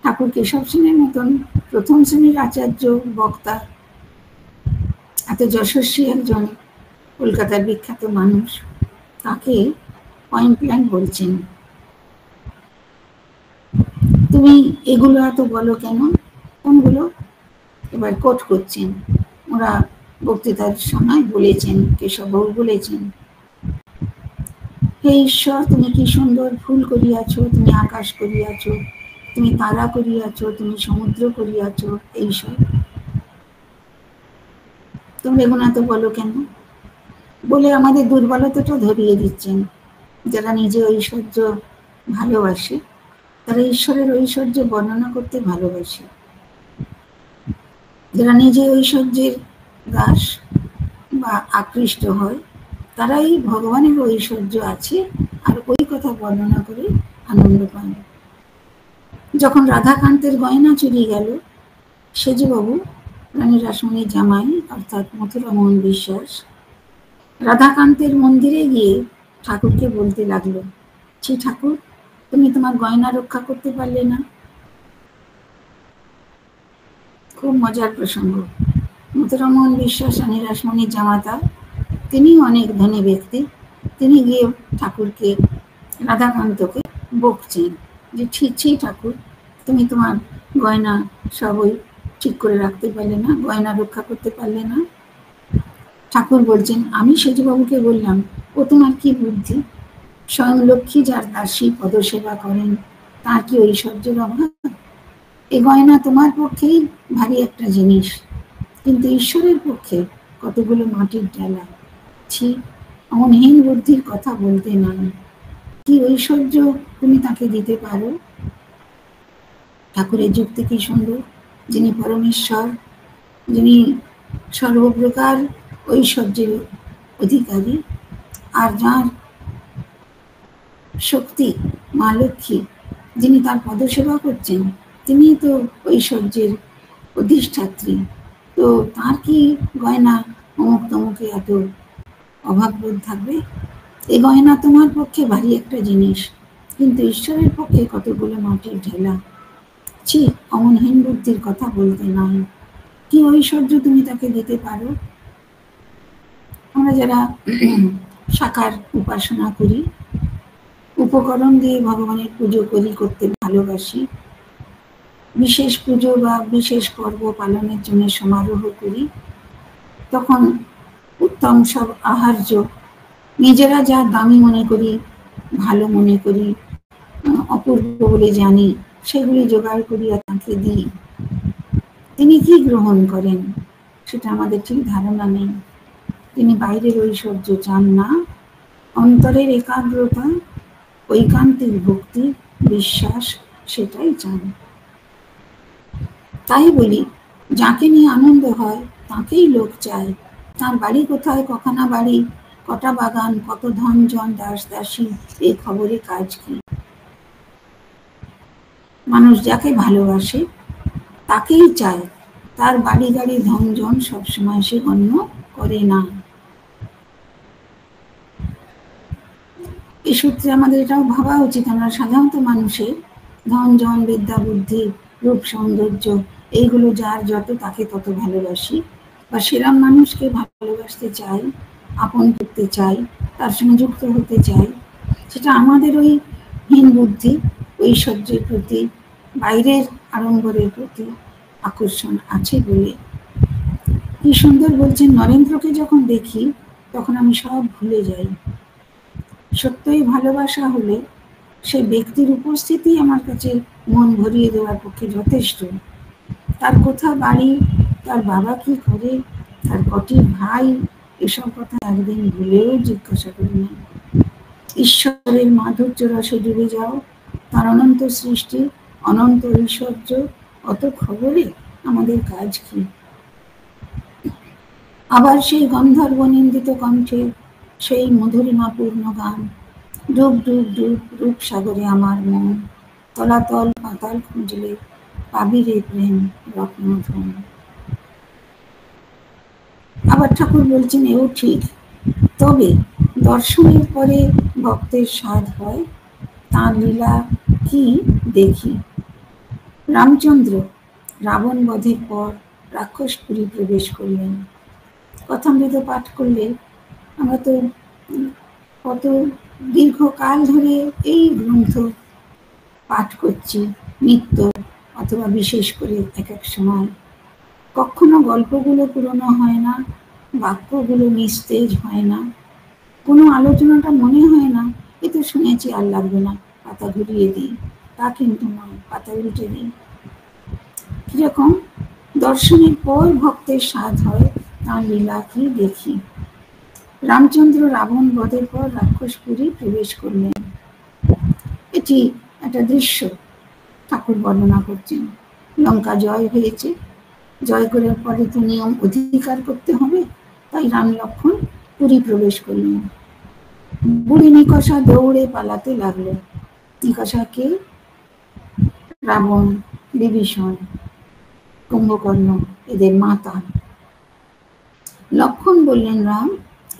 ঠাকুর কেশব সেনের মতন প্রথম শ্রেণীর আচার্য বক্তা, এত যশস্বী একজন কলকাতার বিখ্যাত মানুষ, তাকে পয়েন্ট ব্ল্যাঙ্ক বলছেন, তুমি এগুলো এত বলো কেন? কোনগুলো? এবার কোট করছেন, ওরা বক্তৃতার সময় বলেছেন, কেশববাবু বলেছেন, হে ঈশ্বর, তুমি কি সুন্দর ফুল করিয়াছ, তুমি আকাশ করিয়াছ, তুমি তারা করিয়াছ, তুমি সমুদ্র করিয়াছ, এইসব তোমরা এগুলো এত বলো কেন? বলে আমাদের দুর্বলতাটা ধরিয়ে দিচ্ছেন। যারা নিজে ঐশ্বর্য ভালোবাসে, তারা ঈশ্বরের ঐশ্বর্য বর্ণনা করতে ভালোবাসে। যারা নিজে ঐশ্বর্যের দাস বা আকৃষ্ট হয়, তারাই ভগবানের ঐশ্বর্য আছে আর ওই কথা বর্ণনা করে আনন্দ পান। যখন রাধাকান্তের গয়না চুরি গেল, সেজবাবু রানী রাসমণির জামাই অর্থাৎ মথুরামোহন বিশ্বাস রাধাকান্তের মন্দিরে গিয়ে ঠাকুরকে বলতে লাগলো, ছি ঠাকুর, তুমি তোমার গয়না রক্ষা করতে পারলে না। খুব মজার প্রসঙ্গ। মথুরামোহন বিশ্বাস রানী রাসমণির জামাতা, তিনি অনেক ধনী ব্যক্তি। তিনি গিয়ে ঠাকুরকে, রাধাকান্তকে বকছেন যে ছি ঠাকুর, তুমি তোমার গয়না সবই ঠিক করে রাখতে পারলে না, গয়না রক্ষা করতে পারলে না। ঠাকুর বলছেন, আমি সেজবাবুকে বললাম, ও তোমার কি বুদ্ধি, স্বয়ং লক্ষ্মী যার দাসী পদসেবা করেন, তার কি ঐশ্বর্যের অভাব? এ গয়না তোমার পক্ষেই ভারী একটা জিনিস, কিন্তু ঈশ্বরের পক্ষে কতগুলো মাটির ডালা। ছি, অমনহীন বুদ্ধির কথা বলতে নাই। কি ঐশ্বর্য তুমি তাকে দিতে পারো? ঠাকুরের যুক্তি কি সুন্দর! যিনি পরমেশ্বর, যিনি সর্বপ্রকার ঐশ্বর্যের অধিকারী, আর যার শক্তি মা লক্ষ্মী, যিনি তার পদসেবা করছেন, তিনি তো ঐশ্বর্যের অধিষ্ঠাত্রী। তো তার কি গয়না অমুক তমুকে এত অভাববোধ থাকবে? এ গয়না তোমার পক্ষে ভারী একটা জিনিস, কিন্তু ঈশ্বরের পক্ষে কতগুলো মাটির ঢেলা। ছি, অমনহীন বুদ্ধির কথা বলতে নয়। কি ঐশ্বর্য তুমি তাকে দিতে পারো? আমরা যারা সাকার উপাসনা করি, উপকরণ দিয়ে ভগবানের পুজো করি, করতে ভালোবাসি, বিশেষ পুজো বা বিশেষ পর্ব পালনের জন্য সমারোহ করি, তখন উত্তম সব আহার্য নিজেরা যা দামি মনে করি, ভালো মনে করি, অপূর্ব বলে জানি, সেগুলি জোগাড় করিয়া তাকে দিই। তিনি কি গ্রহণ করেন সেটা আমাদের ঠিক ধারণা নেই। তিনি বাইরের ঐশ্বর্য চান না, অন্তরের একাগ্রতা, ঐকান্তিক ভক্তি, বিশ্বাস, সেটাই চান। তাই বলি, যাকে নিয়ে আনন্দ হয় তাকেই লোক চায়। তার বাড়ি কোথায়, কখানা বাড়ি, কটা বাগান, কত ধন জন দাস দাসী, এই খবরে কাজ কি? মানুষ যাকে ভালোবাসে তাকেই চায়, তার বাড়ি গাড়ি ধন জন সবসময় সে গণ্য করে না। এই সূত্রে আমাদের এটাও ভাবা উচিত, আমরা সাধারণত মানুষের ধন জন, বিদ্যা বুদ্ধি, রূপ সৌন্দর্য, এইগুলো যার যত, তাকে তত ভালোবাসি, বা সেরম মানুষকে ভালোবাসতে চাই, আপন করতে চাই, তার সঙ্গে যুক্ত হতে চাই। সেটা আমাদের ওই হীন বুদ্ধি, ঐশ্বর্যের প্রতি, বাইরের আড়ম্বরের প্রতি আকর্ষণ আছে বলে। কি সুন্দর বলছেন, নরেন্দ্রকে যখন দেখি তখন আমি সব ভুলে যাই। সত্যই ভালোবাসা হলে সেই ব্যক্তির উপস্থিতি আমার কাছে মন ভরিয়ে দেওয়ার পক্ষে যথেষ্ট। তার কোথা বাড়ি, তার বাবা কি করে, তার কটি ভাই, এসব কথা একদিন ভুলেও জিজ্ঞাসা করি না। ঈশ্বরের মাধুর্য রসে ডুবে যাও, তার অনন্ত সৃষ্টি, অনন্ত ঐশ্বর্য, অত খবরে আমাদের কাজ কি? আবার সেই গন্ধর্ব নিন্দিত কণ্ঠে সেই মধুরিমাপূর্ণ গান, ডুব ডুব ডুব রূপ সাগরে আমার মন, তলাতল পাতাল খুঁজলে পাবি রে প্রেম রত্নধন। আবার ঠাকুর বলছেন, এও ঠিক, তবে দর্শনের পরে ভক্তের স্বাদ হয়, তাঁর লীলা কি দেখি। রামচন্দ্র রাবণ বধের পর রাক্ষসপুরী প্রবেশ করলেন। কথামৃত পাঠ করলে আমরা তো কত দীর্ঘকাল ধরে এই গ্রন্থ পাঠ করছি, নিত্য অথবা বিশেষ করে এক এক সময়। কখনো গল্পগুলো পুরনো হয় না, বাক্যগুলো নিস্তেজ হয় না, কোনো আলোচনাটা মনে হয় না এ তো শুনেছি আর লাগবে না, পাতা ঘুরিয়ে দিই। তা কিন্তু নয়, পাতা উল্টে দিই। কিরকম দর্শনের পর ভক্তের স্বাদ হয়, তার লীলা কি দেখি। রামচন্দ্র রাবণ বধের পর রাক্ষসপুরী প্রবেশ করলেন। এটি একটা দৃশ্য ঠাকুর বর্ণনা করছেন। লঙ্কা জয় হয়েছে, জয় করার পরে তো নিয়ম অধিকার করতে হবে, তাই রাম লক্ষ্মণ পুরী প্রবেশ করলেন। বুড়ি নিকষা দৌড়ে পালাতে লাগলো। নিকষাকে রাবণ, বিভীষণ, কুম্ভকর্ণ এদের মাতা। লক্ষ্মণ বললেন, রাম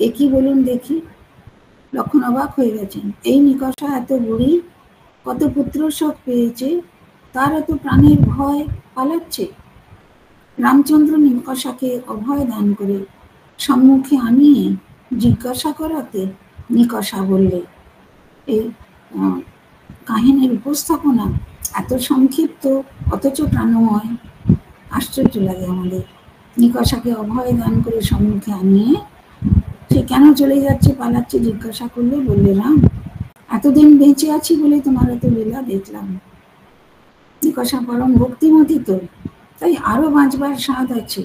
এ কি বলুন দেখি। লক্ষ্মণ অবাক হয়ে গেছেন, এই নিকষা এত বুড়ি, কত পুত্র শোক পেয়েছে, তার এত প্রাণের ভয় পালাচ্ছে। রামচন্দ্র নিকষাকে অভয় দান করে সম্মুখে আনিয়ে জিজ্ঞাসা করাতে নিকষা বললে, এই কাহিনীর উপস্থাপনা এত সংক্ষিপ্ত অথচ প্রাণময়, আশ্চর্য লাগে আমাদের। নিকষাকে অভয় দান করে সম্মুখে আনিয়ে সে কেন চলে যাচ্ছে, পালাচ্ছে জিজ্ঞাসা করলে বললে, রাম এতদিন বেঁচে আছি বলে তোমার এত লীলা দেখলাম। নিকষা পরম ভক্তিমতী তো, তাই আরো বাঁচবার স্বাদ আছে,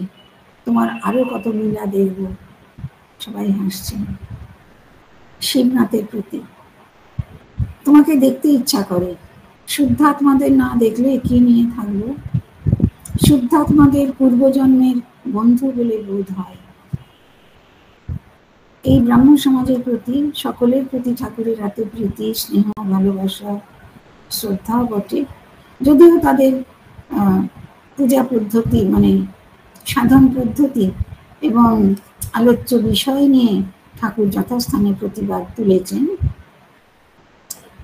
তোমার আরো কত লীলা দেখব। সবাই হাসছেন। শিবনাথের প্রতি, তোমাকে দেখতে ইচ্ছা করে। শুদ্ধাত্মাদের না দেখলে কি নিয়ে থাকবো? শুদ্ধাত্মাদের পূর্বজন্মের বন্ধু বলে বোধ হয়। এই ব্রাহ্ম সমাজের প্রতি, সকলের প্রতি ঠাকুরের এত প্রীতি, স্নেহ, ভালোবাসা, শ্রদ্ধাও বটে। যদিও তাদের পূজা পদ্ধতি, মানে সাধন পদ্ধতি এবং আলোচ্য বিষয় নিয়ে ঠাকুর যথাস্থানে প্রতিবাদ তুলেছেন,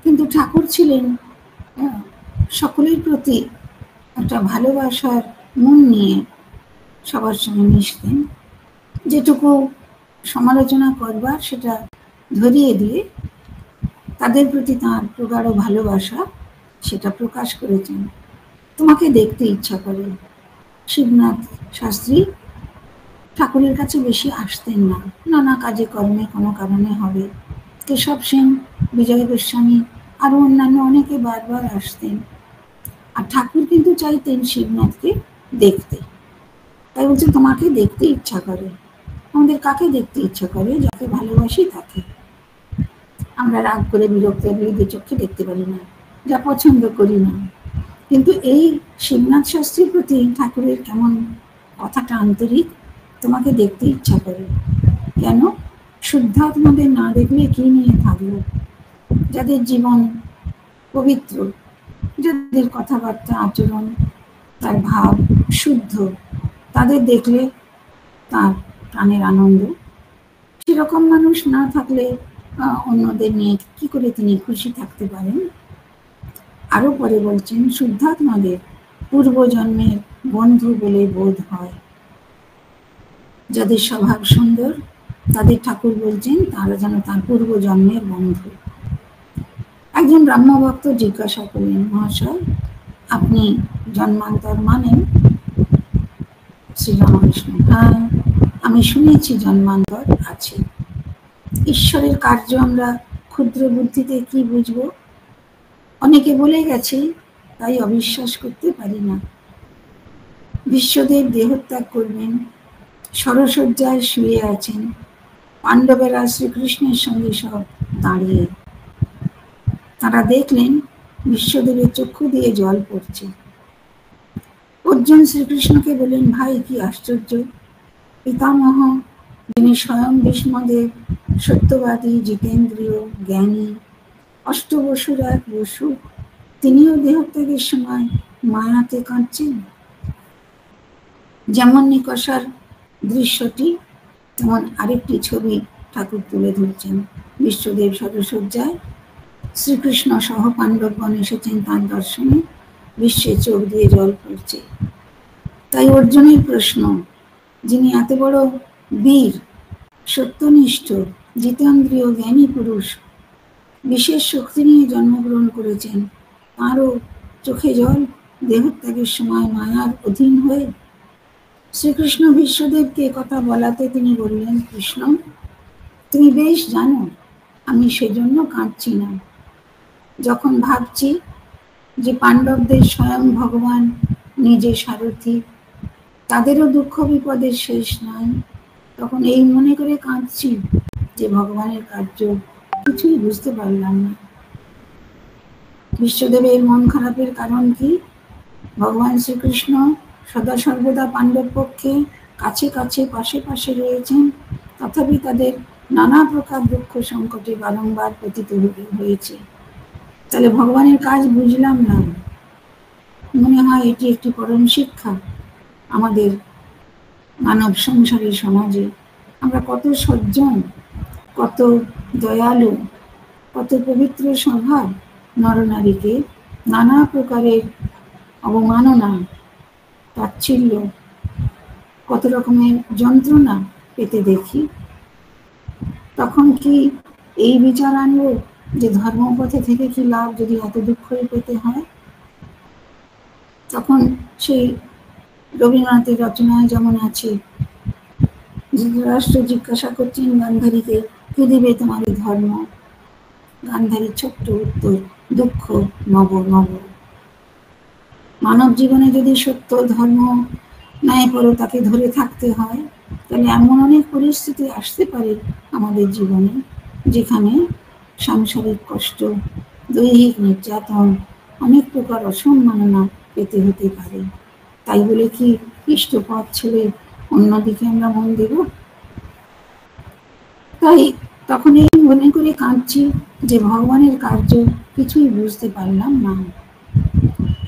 কিন্তু ঠাকুর ছিলেন সকলের প্রতি একটা ভালোবাসার মন নিয়ে সবার সঙ্গে মিশতেন। যেটুকু সমালোচনা করবার সেটা ধরিয়ে দিয়ে তাদের প্রতি তাঁর প্রগাঢ় ভালোবাসা সেটা প্রকাশ করেছেন। তোমাকে দেখতে ইচ্ছা করে। শিবনাথ শাস্ত্রী ঠাকুরের কাছে বেশি আসতেন না, নানা কাজে কর্মে কোনো কারণে হবে। কেশব সেন, বিজয় গোস্বামী আরো অন্যান্য অনেকে বারবার আসতেন। আর ঠাকুর কিন্তু চাইতেন শিবনাথকে দেখতে। তাই বলছে তোমাকে দেখতে ইচ্ছা করে। আমাদের কাকে দেখতে ইচ্ছা করে? যাকে ভালোবাসি তাকে। আমরা রাগ করে বিরক্ত হয়ে চোখে দেখতে পারি না, যা পছন্দ করি না। কিন্তু এই শিবনাথ শাস্ত্রীর প্রতি ঠাকুরের কেমন কথাটা আন্তরিক, তোমাকে দেখতে ইচ্ছা করে। কেন? শুদ্ধাত্মাদের না দেখলে কি নিয়ে থাকলো? যাদের জীবন পবিত্র, যাদের কথাবার্তা, আচরণ, তার ভাব শুদ্ধ, তাদের দেখলে তার প্রাণের আনন্দ। সেরকম মানুষ না থাকলে অন্যদের নিয়ে কি করে তিনি খুশি থাকতে পারেন? আরো পরে বলছেন, শুদ্ধাত্মাদের পূর্বজন্মের বন্ধু বলে বোধ হয়। যাদের স্বভাব সুন্দর তাদের ঠাকুর বলছেন তারা যেন তার পূর্বজন্মের বন্ধু। একজন ব্রাহ্মভক্ত জিজ্ঞাসা করলেন, মহাশয় আপনি জন্মান্তর মানেন? শ্রীরামকৃষ্ণ, হ্যাঁ আমি শুনেছি জন্মান্তর আছে। ঈশ্বরের কার্য আমরা ক্ষুদ্র বুদ্ধিতে কি বুঝবো? অনেকে বলে গেছে, তাই অবিশ্বাস করতে পারি না। বিশ্বদেব দেহত্যাগ করবেন, সরসজ্জায় শুয়ে আছেন, পাণ্ডবেরা শ্রীকৃষ্ণের সঙ্গে সব দাঁড়িয়ে। তারা দেখলেন বিশ্বদেবের চক্ষু দিয়ে জল পড়ছে। অর্জুন শ্রীকৃষ্ণকে বললেন, ভাই কি আশ্চর্য! পিতামহ যিনি স্বয়ং ভীষ্মদেব, সত্যবাদী, জিতেন্দ্রীয়, জ্ঞানী, অষ্টবসুর এক বসু, তিনিও দেহত্যাগের সময় মায়াতে কাঁদছেন। যেমন নিকষার দৃশ্যটি, তেমন আরেকটি ছবি ঠাকুর তুলে ধরছেন। বিশ্বদেব সরসজ্জায়, শ্রীকৃষ্ণ সহ পাণ্ডবগণ এসেছেন তাঁর দর্শনে, বিশ্বে চোখ দিয়ে জল পড়ছে। তাই অর্জুনের প্রশ্ন, যিনি এত বড় বীর, সত্যনিষ্ঠ, জিতেন্দ্রীয়, জ্ঞানী পুরুষ, বিশেষ শক্তি নিয়ে জন্মগ্রহণ করেছেন, তাঁরও চোখে জল দেহত্যাগের সময় মায়ার অধীন হয়ে? শ্রীকৃষ্ণ বিশ্বদেবকে কথা বলাতে তিনি বললেন, কৃষ্ণ তুমি বেশ জানো আমি সেজন্য কাঁদছি না। যখন ভাবছি যে পাণ্ডবদের স্বয়ং ভগবান নিজে সারথি, তাদেরও দুঃখ বিপদের শেষ নাই, তখন এই মনে করে কাঁদছি যে ভগবানের কার্য কিছুই বুঝতে পারলাম না। বিশ্বদেবের মন খারাপের কারণ কি? ভগবান শ্রীকৃষ্ণ সদা সর্বদা পাণ্ডব পক্ষে কাছে কাছে, পাশে পাশে রয়েছেন, তথাপি তাদের নানা প্রকার দুঃখ সংকটে বারংবার পতিত হয়েছে। তাহলে ভগবানের কাজ বুঝলাম না। মনে হয় এটি একটি পরম শিক্ষা আমাদের মানব সংসারের সমাজে। আমরা কত সজ্জন, কত দয়ালু, কত পবিত্র স্বভাব নরনারীকে নানা প্রকারের অবমাননা, তাচ্ছিল্য, কত রকমের যন্ত্রণা পেতে দেখি। তখন কি এই বিচার আনবো যে ধর্মপথে থেকে কি লাভ যদি এত দুঃখই পেতে হয়? তখন সেই রবীন্দ্রনাথের রচনায় যেমন আছে, ধৃতরাষ্ট্র জিজ্ঞাসা করছেন গান্ধারীকে, কি দিবে তোমার ধর্ম? গান্ধারীর ছোট্ট উত্তর, দুঃখ নব নব। মানব জীবনে যদি সত্য ধর্ম ন্যায় পরো তাকে ধরে থাকতে হয়, তাহলে এমন অনেক পরিস্থিতি আসতে পারে আমাদের জীবনে, যেখানে সাংসারিক কষ্ট, দৈহিক নির্যাতন, অনেক প্রকার অসম্মাননা পেতে হতে পারে। তাই বলে কি ইষ্টপথ ছেড়ে অন্যদিকে আমরা মন দেব? তাই তখন এই মনে করে কাঁদছি যে ভগবানের কার্য কিছুই বুঝতে পারলাম না।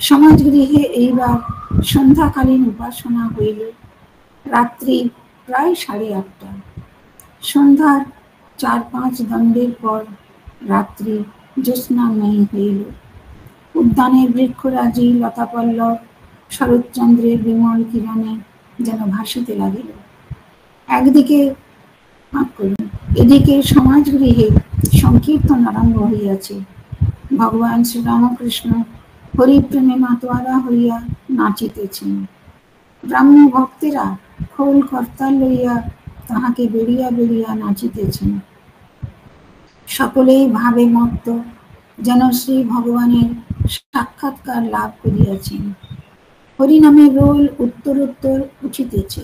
সমাজ গৃহে এইবার সন্ধ্যাকালীন উপাসনা হইল। রাত্রি প্রায় 8:30। সন্ধ্যার 4-5 দণ্ডের পর রাত্রি জ্যোৎস্নাময়ী হইল। উদ্যানের বৃক্ষরাজি লতাপল্লব শরৎচন্দ্রের বিমল কিরণে যেন ভাসিতে লাগিল। একদিকে এদিকে সমাজ গৃহে সংকীর্তন আরম্ভ হইয়াছে। ভগবান শ্রীরামকৃষ্ণ হরিপ্রেমে মাতোয়ারা হইয়া নাচিতেছেন। ব্রাহ্ম ভক্তেরা খোল করতাল লইয়া তাহাকে বেড়িয়া বেড়িয়া নাচিতেছেন। সকলেই ভাবে মত্ত, যেন শ্রী ভগবানের সাক্ষাৎকার লাভ করিয়াছেন। হরিনামের রোল উত্তরোত্তর উঠিতেছে।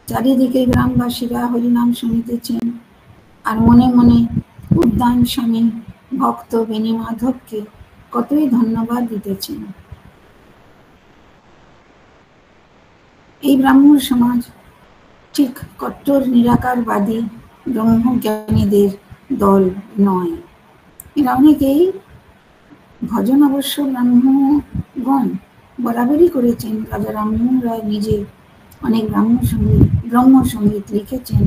চারিদিকে গ্রামবাসীরা হরিনাম শুনিতেছেন আর মনে মনে উদ্যান স্বামী ভক্ত বেণীমাধবকে কতই ধন্যবাদ দিতেছেন। এই ব্রাহ্মণ সমাজ ঠিক কট্টর নিরাকারবাদী ব্রহ্মজ্ঞানীদের দল নয়। এরা অনেকেই ভজন অবশ্য ব্রাহ্মণগণ বরাবরই করেছেন। রাজা রামমোহন রায় নিজে অনেক ব্রহ্মসঙ্গীত লিখেছেন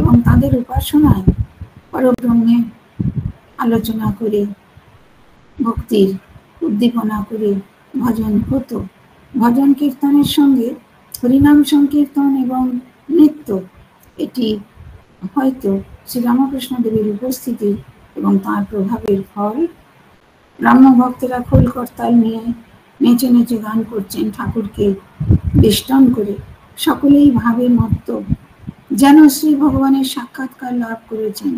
এবং তাদের উপাসনায় পরব্রহ্মের আলোচনা করে ভক্তির উদ্দীপনা করে ভজন হতো। ভজন কীর্তনের সঙ্গে হরিনাম সংকীর্তন এবং নৃত্য, এটি হয়তো শ্রীরামকৃষ্ণ দেবের উপস্থিতি এবং তাঁর প্রভাবের ফল। ব্রাহ্ম ভক্তেরা খোল করতাল নিয়ে নেচে নেচে গান করছেন ঠাকুরকে বেষ্টন করে। সকলেই ভাবে মত্ত, যেন শ্রী ভগবানের সাক্ষাৎকার লাভ করেছেন।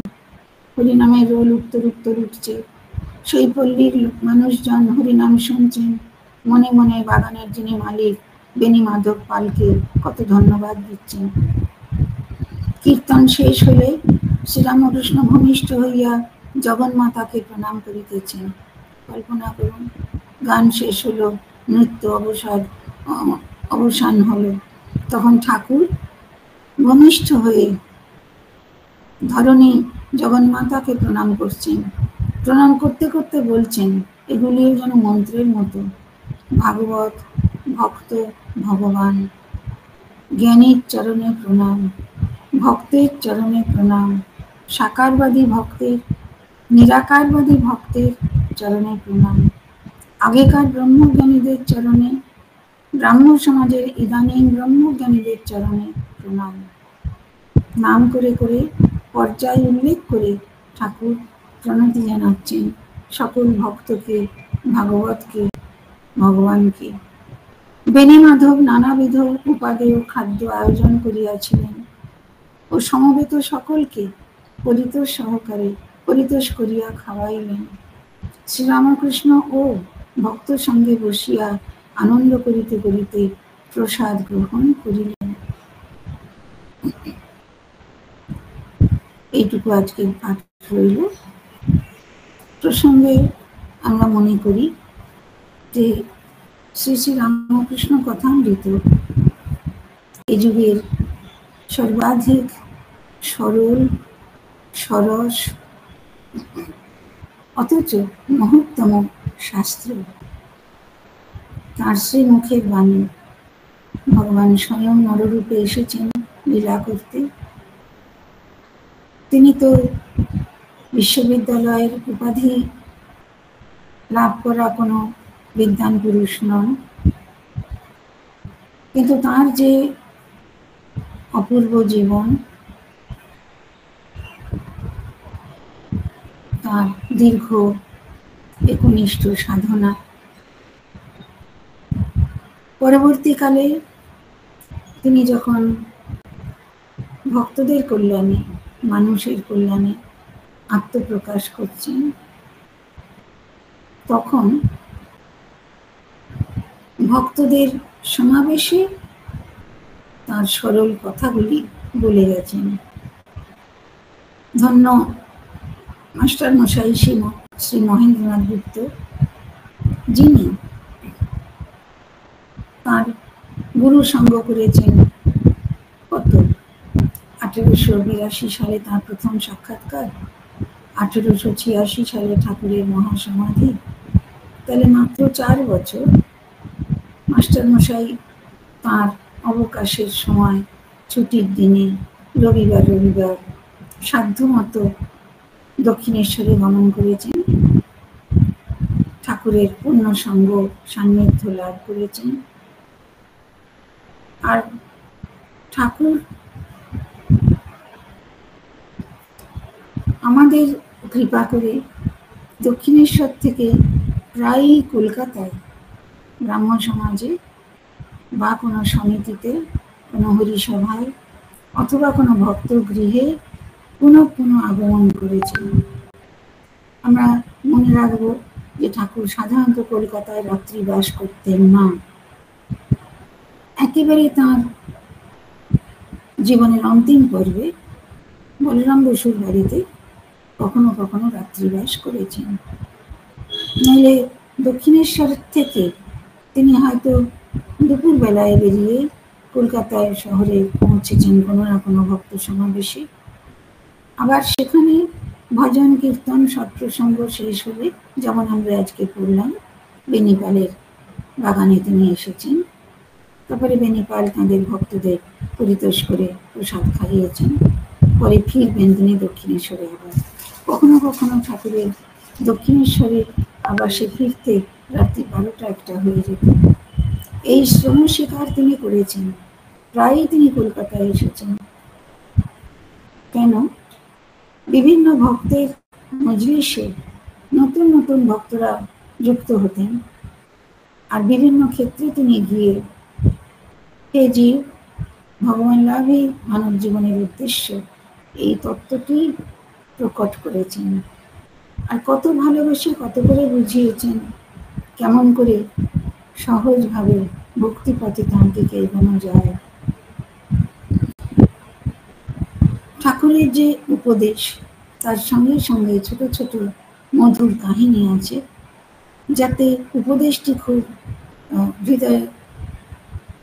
হরিনামের রোল উত্তর উত্তর উঠছে। সেই পল্লীর মানুষজন হরিনাম শুনছেন, মনে মনে বাগানের যিনি মালিক বেণীমাধব পালকে কত ধন্যবাদ দিচ্ছেন। কীর্তন শেষ হলে শ্রীরামকৃষ্ণ ভূমিষ্ঠ হইয়া জগন্মাতাকে প্রণাম করিতেছেন। কল্পনা করুন, গান শেষ হলো, নৃত্য অবসান হলো, তখন ঠাকুর ভূমিষ্ঠ হয়ে ধরণী জগন্মাতাকে প্রণাম করছেন। প্রণাম করতে করতে বলছেন, এগুলিও যেন মন্ত্রের মতো, ভাগবত ভক্ত ভগবান, জ্ঞানীর চরণে প্রণাম, ভক্তের চরণে প্রণাম, সাকারবাদী ভক্তের, নিরাকারবাদী ভক্তের চরণে প্রণাম, আগেকার ব্রহ্মজ্ঞানীদের চরণে, ব্রাহ্ম সমাজের ইদানীং ব্রহ্মজ্ঞানীদের চরণে প্রণাম। নাম করে করে পর্যায় উল্লেখ করে ঠাকুর প্রণতি জানাচ্ছেন সকল ভক্তকে, ভাগবতকে, ভগবানকে। বেণীমাধব নানাবিধ উপাদেয় খাদ্য আয়োজন করিয়াছিলেন ও সমবেত সকলকে পরিতোষ সহকারে পরিতোষ করিয়া খাওয়াইলেন। শ্রীরামকৃষ্ণ ও ভক্ত সঙ্গে বসিয়া আনন্দ করিতে করিতে প্রসাদ গ্রহণ করিলেন। এইটুকু আজকে পাঠ রইল। প্রসঙ্গে আমরা মনে করি যে শ্রী শ্রী রামকৃষ্ণ কথামৃত এই যুগের সর্বাধিক সরল, সরস অথচ মহত্তম শাস্ত্র। তাঁর শ্রীমুখের বাণী। ভগবান স্বয়ং নররূপে এসেছেন লীলা করতে। তিনি তো বিশ্ববিদ্যালয়ের উপাধি লাভ করা কোনো বিদ্বান পুরুষ নন, কিন্তু তাঁর যে অপূর্ব জীবন, তার দীর্ঘ একনিষ্ঠ সাধনা, পরবর্তীকালে তিনি যখন ভক্তদের কল্যাণে, মানুষের কল্যাণে আত্মপ্রকাশ করছেন, তখন ভক্তদের সমাবেশে তার সরল কথাগুলি বলে গেছেন। ধন্য মাস্টার মশাই শ্রী মহেন্দ্রনাথ গুপ্ত, যিনি তার গুরু সঙ্গ করেছেন কত 1882 সালে তার প্রথম সাক্ষাৎকার, 1886 সালে ঠাকুরের মহাসমাধি, তাহলে মাত্র 4 বছর মাস্টার মশাই তার অবকাশের সময়, ছুটির দিনে, রবিবার সাধ্যমতো দক্ষিণেশ্বরে গমন করেছেন, ঠাকুরের পূর্ণ সঙ্গ সান্নিধ্য লাভ করেছেন। আর ঠাকুর আমাদের কৃপা করে দক্ষিণেশ্বর থেকে প্রায়ই কলকাতায় ব্রাহ্ম সমাজে বা কোনো সমিতিতে, কোনো হরিসভায় অথবা কোনো ভক্ত গৃহে পুনঃ পুনঃ আগমন করেছেন। আমরা মনে রাখবো যে ঠাকুর সাধারণত কলকাতায় রাত্রি বাস করতেন না। একেবারে তাঁর জীবনের অন্তিম পর্বে বলরাম বসুর বাড়িতে কখনো কখনো রাত্রিবাস করেছেন। নইলে দক্ষিণেশ্বর থেকে তিনি হয়তো দুপুর বেলায় বেরিয়ে কলকাতায় শহরে পৌঁছেছেন কোনো না কোনো ভক্ত সমাবেশে। আবার সেখানে ভজন কীর্তন সৎপ্রসঙ্গ শেষ হলে, যেমন আমরা আজকে পড়লাম, বেনিপালের বাগানে তিনি এসেছেন, তারপরে বেনিপাল তাঁদের ভক্তদের পরিতোষ করে প্রসাদ খাইয়েছেন, পরে ফিরবেন তিনি দক্ষিণেশ্বরে। আবার কখনো কখনো ঠাকুরের দক্ষিণেশ্বরে আবাসে ফিরতে রাত্রি 12টা-1টা হয়ে যেত। এই শ্রম স্বীকার তিনি করেছেন, প্রায়ই তিনি কলকাতায় এসেছেন। কেন? বিভিন্ন ভক্তের মজলিসে নতুন নতুন ভক্তরা যুক্ত হতেন, আর বিভিন্ন ক্ষেত্রে তিনি গিয়ে হে জীব, ভগবান লাভই মানব জীবনের উদ্দেশ্য, এই তত্ত্বটি প্রকট করেছেন। আর কত ভালোবেসে, কত করে বুঝিয়েছেন, কেমন করে সহজভাবে ভক্তিপথে তাঁকে এগোনো যায়। ঠাকুরের যে উপদেশ, তার সঙ্গে সঙ্গে ছোট ছোট মধুর কাহিনী আছে, যাতে উপদেশটি খুব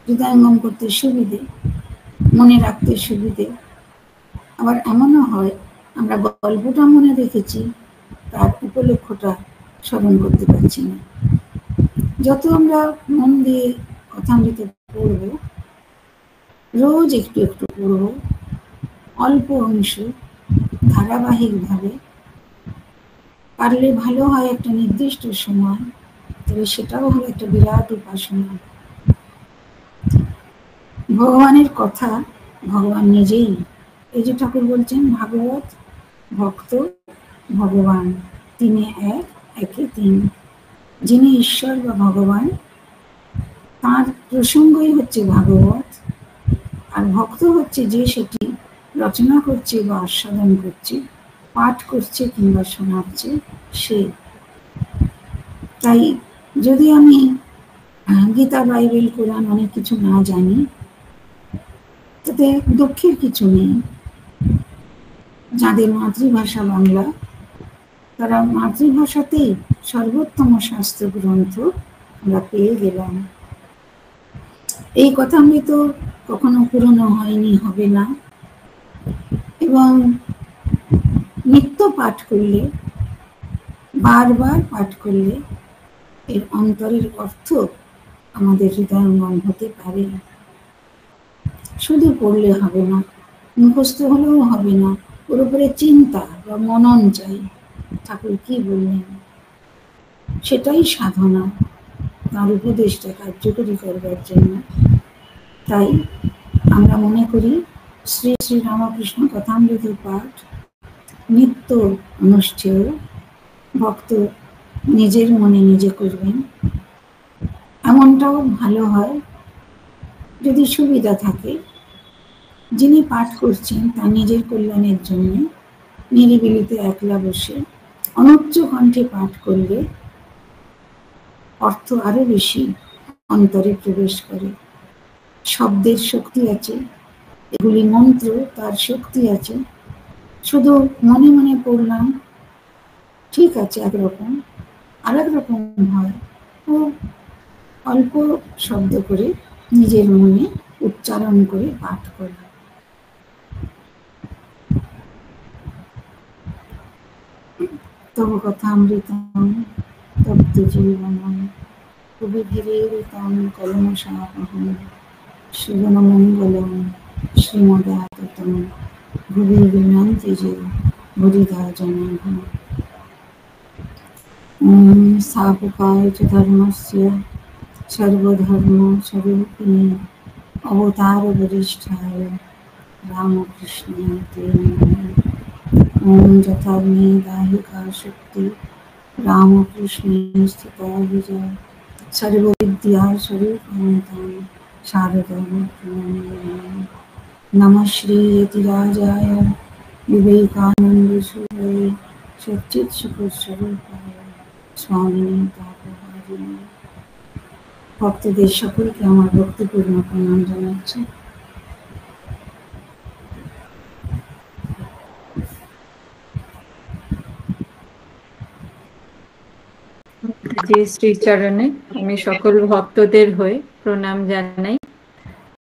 হৃদয়ঙ্গম করতে সুবিধে, মনে রাখতে সুবিধে। আবার এমনও হয় আমরা গল্পটা মনে রেখেছি, তার উপলক্ষটা স্মরণ করতে পারছি না। যত আমরা মন দিয়ে কথামৃত পড়ব, রোজ একটু একটু পড়ব, অল্প অংশ ধারাবাহিকভাবে, পারলে ভালো হয় একটা নির্দিষ্ট সময়, তবে সেটাও হলো একটা বিরাট উপাসনা। ভগবানের কথা ভগবান নিজেই, এই যে ঠাকুর বলছেন ভাগবত ভক্ত ভগবান, তিনি এক, একে তিন। যিনি ঈশ্বর বা ভগবান, তার প্রসঙ্গই হচ্ছে ভাগবত, আর ভক্ত হচ্ছে যে সেটি রচনা করছে বা আস্বাদন করছে, পাঠ করছে কিংবা শোনাচ্ছে সে। তাই যদি আমি গীতা, বাইবেল, কোরআন অনেক কিছু না জানি, তাতে দুঃখের কিছু নেই। যাদের মাতৃভাষা বাংলা, তারা মাতৃভাষাতেই সর্বোত্তম শাস্ত্র গ্রন্থ আমরা পেয়ে গেলাম। এই কথা আমি তো কখনো পুরনো হয়নি, হবে না। এবং নিত্য পাঠ করলে, বারবার পাঠ করলে এর অন্তরের অর্থ আমাদের হৃদয়ঙ্গম হতে পারে। শুধু পড়লে হবে না, মুখস্থ হলেও হবে না, ওর উপরে চিন্তা বা মনন চাই, ঠাকুর কি বললেন, সেটাই সাধনা, তার উপদেশটা কার্যকরী করবার জন্য। তাই আমরা মনে করি শ্রী শ্রী রামকৃষ্ণ কথামৃত পাঠ নিত্য অনুষ্ঠেয়, ভক্ত নিজের মনে নিজে করবেন। এমনটাও ভালো হয় যদি সুবিধা থাকে, যিনি পাঠ করছেন তা নিজের কল্যাণের জন্য, নিরিবিলিতে একলা বসে অনুচ্চ কণ্ঠে পাঠ করলে অর্থ আরো বেশি অন্তরে প্রবেশ করে। শব্দের শক্তি আছে, এগুলি মন্ত্র, তার শক্তি আছে। শুধু মনে মনে পড়লাম, ঠিক আছে, একরকম, আর এক রকম হয়। ও অল্প শব্দ করে নিজের মনে উচ্চারণ করে পাঠ করা। তব কথামৃতম তপ্ত জীবনম কবিভিরেরিতম কলমশাপহম শিবনমঙ্গলম শ্রীমদাততম ভুবি গৃণন্তি যে বুধিধা জনার্দন। स्थापकाय च धर्मस्य सर्वधर्मस्वरूपिणे अवतारवरिष्ठाय रामकृष्णाय ते नमः। ॐ यथा मे दाहिका शक्ति रामकृष्णे स्थिता विजय सर्वविद्यास्वरूपां तां शारदां प्रणमामि। नमः श्री यतिराजाय विवेकानन्दसूरये सच्चित्सुखस्वरूपाय स्वामी तापहारिणे। ভক্তদের সকলকে আমার ভক্তিপূর্ণ প্রণাম জানাচ্ছি। শ্রীচরণে আমি সকল ভক্তদের হয়ে প্রণাম জানাই।